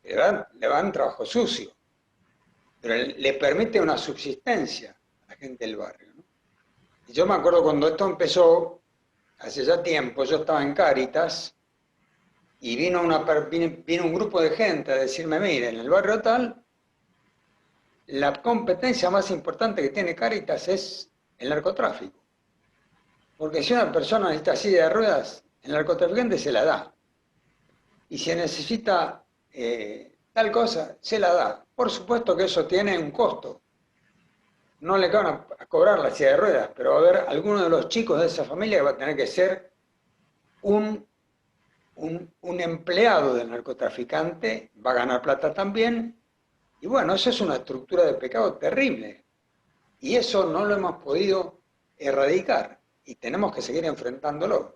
Speaker 2: Le dan trabajo sucio, pero le permite una subsistencia a la gente del barrio, ¿no? Y yo me acuerdo cuando esto empezó, hace ya tiempo, yo estaba en Cáritas, y vino un grupo de gente a decirme, mire, en el barrio tal, la competencia más importante que tiene Cáritas es el narcotráfico. Porque si una persona necesita silla de ruedas, el narcotraficante se la da. Y si necesita tal cosa, se la da. Por supuesto que eso tiene un costo. No le van a cobrar la silla de ruedas, pero va a haber alguno de los chicos de esa familia que va a tener que ser un empleado del narcotraficante, va a ganar plata también. Y bueno, eso es una estructura de pecado terrible. Y eso no lo hemos podido erradicar. Y tenemos que seguir enfrentándolo.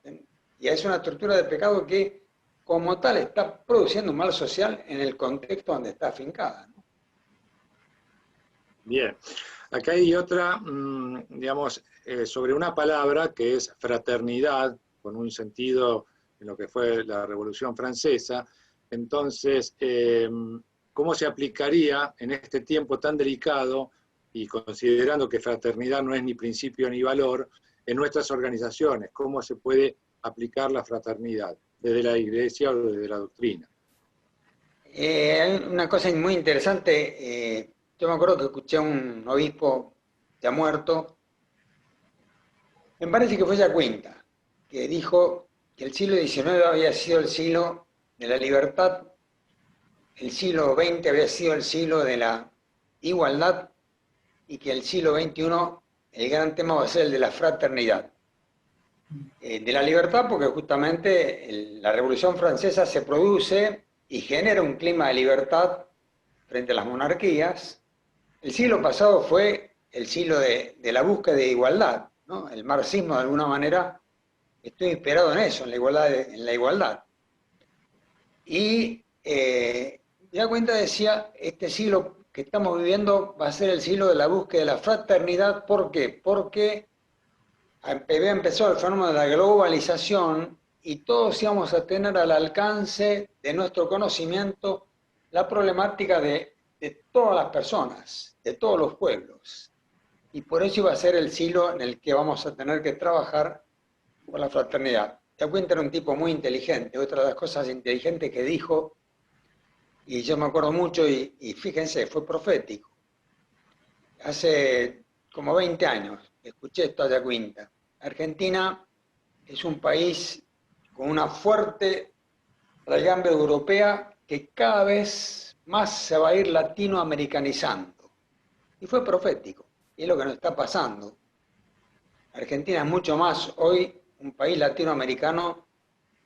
Speaker 2: Y es una estructura de pecado que, como tal, está produciendo un mal social en el contexto donde está afincada, ¿no?
Speaker 3: Bien. Acá hay otra, digamos, sobre una palabra que es fraternidad, con un sentido en lo que fue la Revolución Francesa. Entonces, ¿cómo se aplicaría en este tiempo tan delicado, y considerando que fraternidad no es ni principio ni valor, en nuestras organizaciones? ¿Cómo se puede aplicar la fraternidad desde la Iglesia o desde la doctrina?
Speaker 2: Hay una cosa muy interesante. Yo me acuerdo que escuché a un obispo ya muerto, me parece que fue Yacuinta, que dijo que el siglo XIX había sido el siglo de la libertad, el siglo XX había sido el siglo de la igualdad, y que el siglo XXI el gran tema va a ser el de la fraternidad. De la libertad, porque justamente la Revolución Francesa se produce y genera un clima de libertad frente a las monarquías. El siglo pasado fue el siglo de la búsqueda de igualdad, ¿no? El marxismo, de alguna manera, estoy inspirado en eso, en la igualdad. Y ya cuenta decía, este siglo que estamos viviendo va a ser el siglo de la búsqueda de la fraternidad. ¿Por qué? Porque empezó el fenómeno de la globalización y todos íbamos a tener al alcance de nuestro conocimiento la problemática de todas las personas, de todos los pueblos. Y por eso iba a ser el siglo en el que vamos a tener que trabajar por la fraternidad. Yacuinta era un tipo muy inteligente. Otra de las cosas inteligentes que dijo, y yo me acuerdo mucho, y fíjense, fue profético. Hace como 20 años escuché esto a Yacuinta. Argentina es un país con una fuerte raigambre europea que cada vez más se va a ir latinoamericanizando. Y fue profético, y es lo que nos está pasando. Argentina es mucho más hoy un país latinoamericano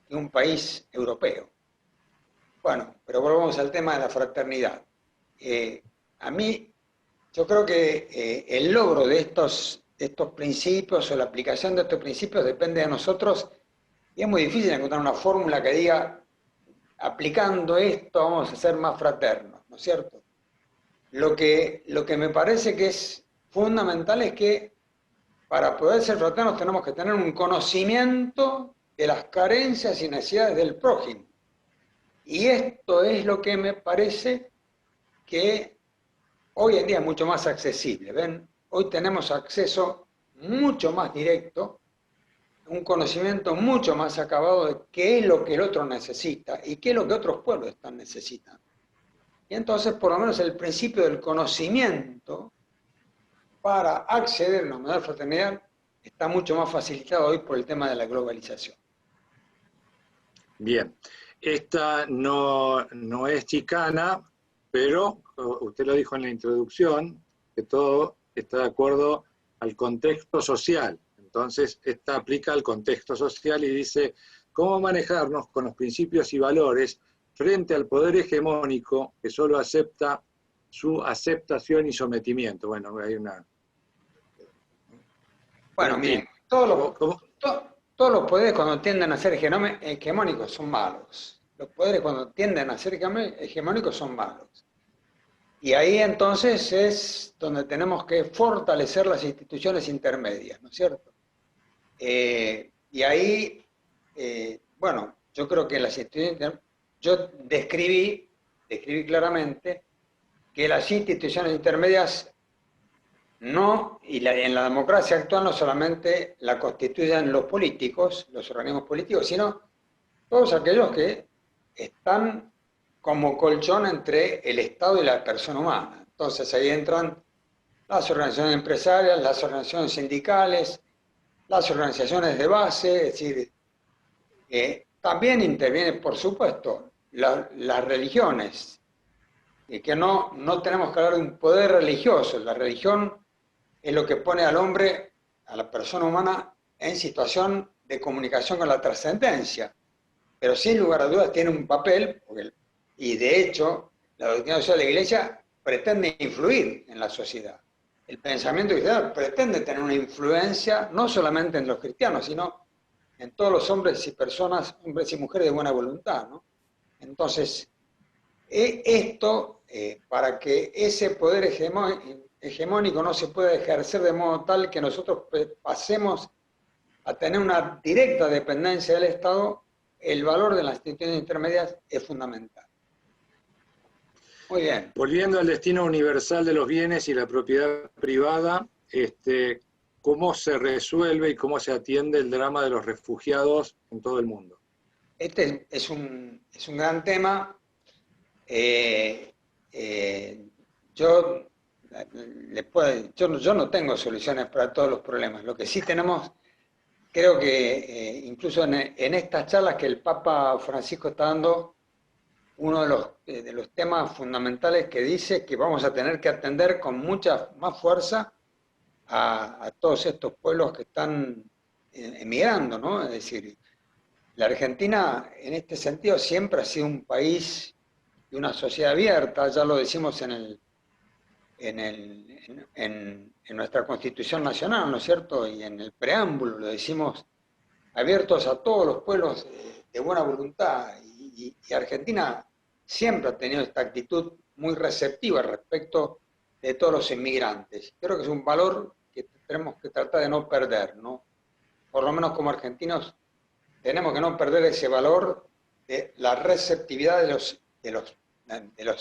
Speaker 2: que un país europeo. Bueno, pero volvamos al tema de la fraternidad. A mí, yo creo que el logro de estos principios o la aplicación de estos principios depende de nosotros y es muy difícil encontrar una fórmula que diga, aplicando esto vamos a ser más fraternos, ¿no es cierto? Lo que me parece que es fundamental es que para poder ser fraternos tenemos que tener un conocimiento de las carencias y necesidades del prójimo. Y esto es lo que me parece que hoy en día es mucho más accesible. ¿Ven? Hoy tenemos acceso mucho más directo, un conocimiento mucho más acabado de qué es lo que el otro necesita y qué es lo que otros pueblos están necesitando. Y entonces, por lo menos el principio del conocimiento para acceder a una mayor fraternidad está mucho más facilitado hoy por el tema de la globalización.
Speaker 3: Bien, esta no es chicana, pero usted lo dijo en la introducción, que todo está de acuerdo al contexto social. Entonces, esta aplica al contexto social y dice, ¿cómo manejarnos con los principios y valores frente al poder hegemónico que solo acepta su aceptación y sometimiento? Bueno, hay una...
Speaker 2: Bueno, miren, todos los poderes cuando tienden a ser hegemónicos son malos. Los poderes cuando tienden a ser hegemónicos son malos. Y ahí entonces es donde tenemos que fortalecer las instituciones intermedias, ¿no es cierto? Y ahí, bueno, yo creo que las instituciones, yo describí claramente que las instituciones intermedias no, y en la democracia actual no solamente la constituyen los políticos, los organismos políticos, sino todos aquellos que están como colchón entre el Estado y la persona humana. Entonces ahí entran las organizaciones empresariales, las organizaciones sindicales, las organizaciones de base, es decir, también intervienen, por supuesto, las religiones, y que no tenemos que hablar de un poder religioso. La religión es lo que pone al hombre, a la persona humana, en situación de comunicación con la trascendencia. Pero sin lugar a dudas tiene un papel, y de hecho, la doctrina social de la Iglesia pretende influir en la sociedad. El pensamiento cristiano pretende tener una influencia no solamente en los cristianos, sino en todos los hombres y personas, hombres y mujeres de buena voluntad, ¿no? Entonces, esto, para que ese poder hegemónico no se pueda ejercer de modo tal que nosotros pasemos a tener una directa dependencia del Estado, el valor de las instituciones intermedias es fundamental. Muy bien.
Speaker 3: Volviendo al destino universal de los bienes y la propiedad privada, ¿cómo se resuelve y cómo se atiende el drama de los refugiados en todo el mundo?
Speaker 2: Este es un gran tema. Yo no tengo soluciones para todos los problemas. Lo que sí tenemos, creo que incluso en estas charlas que el Papa Francisco está dando, uno de los temas fundamentales que dice que vamos a tener que atender con mucha más fuerza a todos estos pueblos que están emigrando, ¿no? Es decir, la Argentina en este sentido siempre ha sido un país y una sociedad abierta, ya lo decimos en nuestra Constitución Nacional, ¿no es cierto? Y en el preámbulo lo decimos, abiertos a todos los pueblos de buena voluntad. Y Argentina siempre ha tenido esta actitud muy receptiva respecto de todos los inmigrantes. Creo que es un valor que tenemos que tratar de no perder, ¿no? Por lo menos como argentinos tenemos que no perder ese valor de la receptividad de los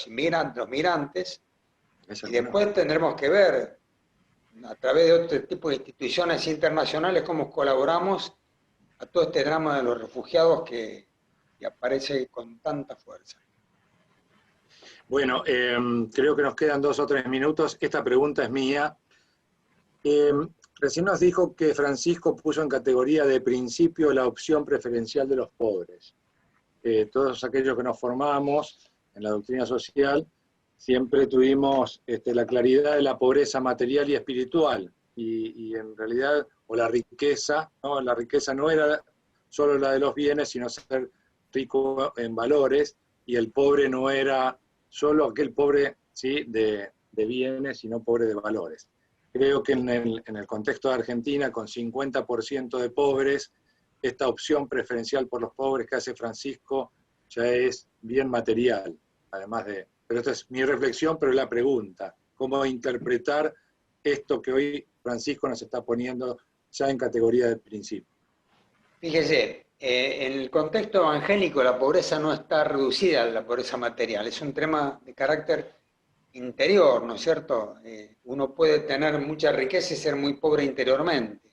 Speaker 2: inmigrantes, los migrantes, y después tendremos que ver a través de otro tipo de instituciones internacionales cómo colaboramos a todo este drama de los refugiados que aparece con tanta fuerza.
Speaker 3: Bueno, creo que nos quedan 2 o 3 minutos. Esta pregunta es mía. Recién nos dijo que Francisco puso en categoría de principio la opción preferencial de los pobres. Todos aquellos que nos formamos en la doctrina social, siempre tuvimos la claridad de la pobreza material y espiritual, y en realidad, o la riqueza, ¿no? La riqueza no era solo la de los bienes, sino ser rico en valores, y el pobre no era solo aquel pobre, ¿sí?, de bienes, sino pobre de valores. Creo que en el contexto de Argentina, con 50% de pobres, esta opción preferencial por los pobres que hace Francisco ya es bien material, además de... Pero esta es mi reflexión, pero la pregunta, ¿cómo interpretar esto que hoy Francisco nos está poniendo ya en categoría de principio?
Speaker 2: Fíjese, en el contexto evangélico la pobreza no está reducida a la pobreza material, es un tema de carácter interior, ¿no es cierto? Uno puede tener mucha riqueza y ser muy pobre interiormente.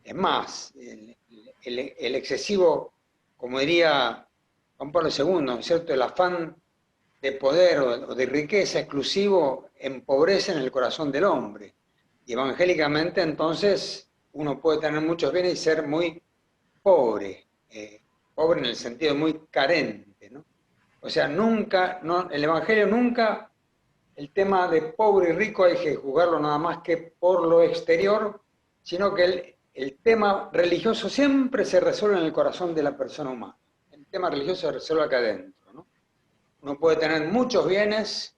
Speaker 2: Es más, el excesivo, como diría Juan Pablo II, ¿no es cierto?, el afán de poder o de riqueza exclusivo empobrece en el corazón del hombre. Y evangélicamente, entonces, uno puede tener muchos bienes y ser muy pobre, pobre en el sentido de muy carente, ¿no? O sea, nunca, no, el Evangelio nunca, el tema de pobre y rico hay que juzgarlo nada más que por lo exterior, sino que el tema religioso siempre se resuelve en el corazón de la persona humana. El tema religioso se resuelve acá adentro, ¿no? Uno puede tener muchos bienes,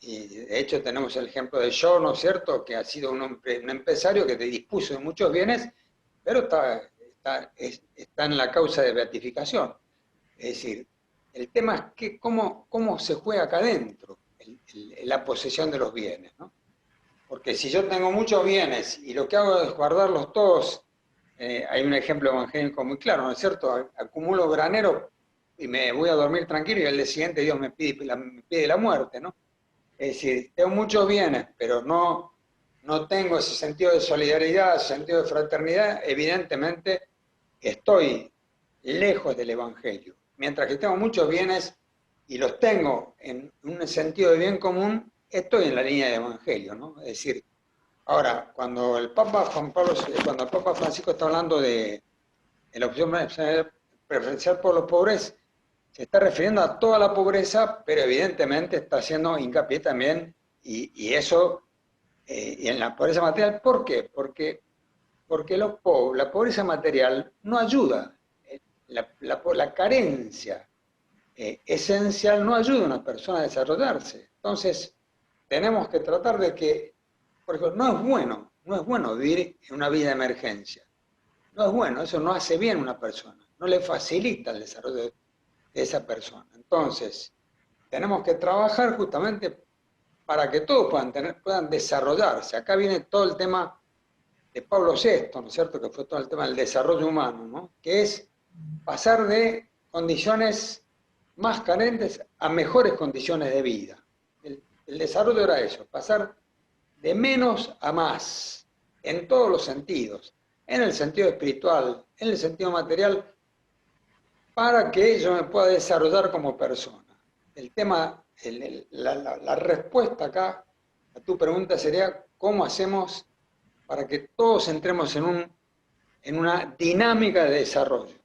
Speaker 2: y de hecho tenemos el ejemplo de Shaw, ¿no es cierto?, que ha sido un empresario que dispuso de muchos bienes, pero está en la causa de beatificación. Es decir, el tema es que cómo se juega acá adentro la posesión de los bienes, ¿no? Porque si yo tengo muchos bienes y lo que hago es guardarlos todos, hay un ejemplo evangélico muy claro, ¿no es cierto? Acumulo granero y me voy a dormir tranquilo y al día siguiente Dios me pide la muerte, ¿no? Es decir, tengo muchos bienes, pero no tengo ese sentido de solidaridad, ese sentido de fraternidad, evidentemente estoy lejos del Evangelio. Mientras que tengo muchos bienes y los tengo en un sentido de bien común, estoy en la línea del Evangelio, ¿no? Es decir, ahora, cuando el Papa Francisco está hablando de la opción preferencial por los pobres, se está refiriendo a toda la pobreza, pero evidentemente está haciendo hincapié también, y eso, y en la pobreza material. ¿Por qué? Porque la pobreza material no ayuda. La carencia esencial no ayuda a una persona a desarrollarse. Entonces, tenemos que tratar de que, por ejemplo, no es bueno vivir en una vida de emergencia. No es bueno, eso no hace bien a una persona, no le facilita el desarrollo de esa persona. Entonces, tenemos que trabajar justamente para que todos puedan desarrollarse. Acá viene todo el tema de Pablo VI, ¿no es cierto?, que fue todo el tema del desarrollo humano, ¿no?, que es pasar de condiciones más carentes a mejores condiciones de vida. El desarrollo era eso, pasar de menos a más, en todos los sentidos, en el sentido espiritual, en el sentido material, para que yo me pueda desarrollar como persona. El tema, la respuesta acá a tu pregunta sería, ¿cómo hacemos para que todos entremos en una dinámica de desarrollo?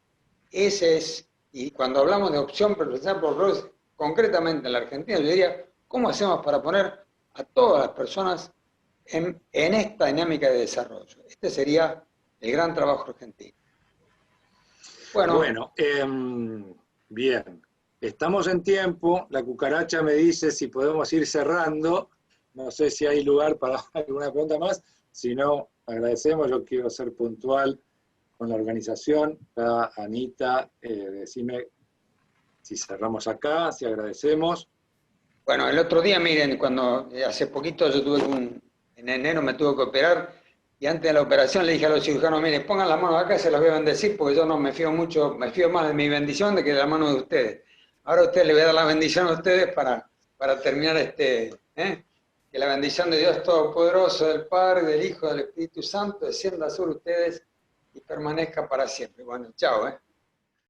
Speaker 2: Ese es, y cuando hablamos de opción preferencial por los pobres, concretamente en la Argentina, yo diría, ¿cómo hacemos para poner a todas las personas en esta dinámica de desarrollo? Este sería el gran trabajo argentino.
Speaker 3: Bueno, bien. Estamos en tiempo, la cucaracha me dice si podemos ir cerrando, no sé si hay lugar para alguna pregunta más, si no, agradecemos, yo quiero ser puntual con la organización. Anita, decime si cerramos acá, si agradecemos.
Speaker 2: Bueno, el otro día, miren, cuando hace poquito yo en enero me tuve que operar, y antes de la operación le dije a los cirujanos, miren, pongan las manos acá, se las voy a bendecir, porque yo no me fío mucho, me fío más de mi bendición de que de la mano de ustedes. Ahora a ustedes les voy a dar la bendición a ustedes para terminar que la bendición de Dios Todopoderoso, del Padre, del Hijo, del Espíritu Santo, descienda sobre ustedes y permanezca para siempre. Bueno, chao,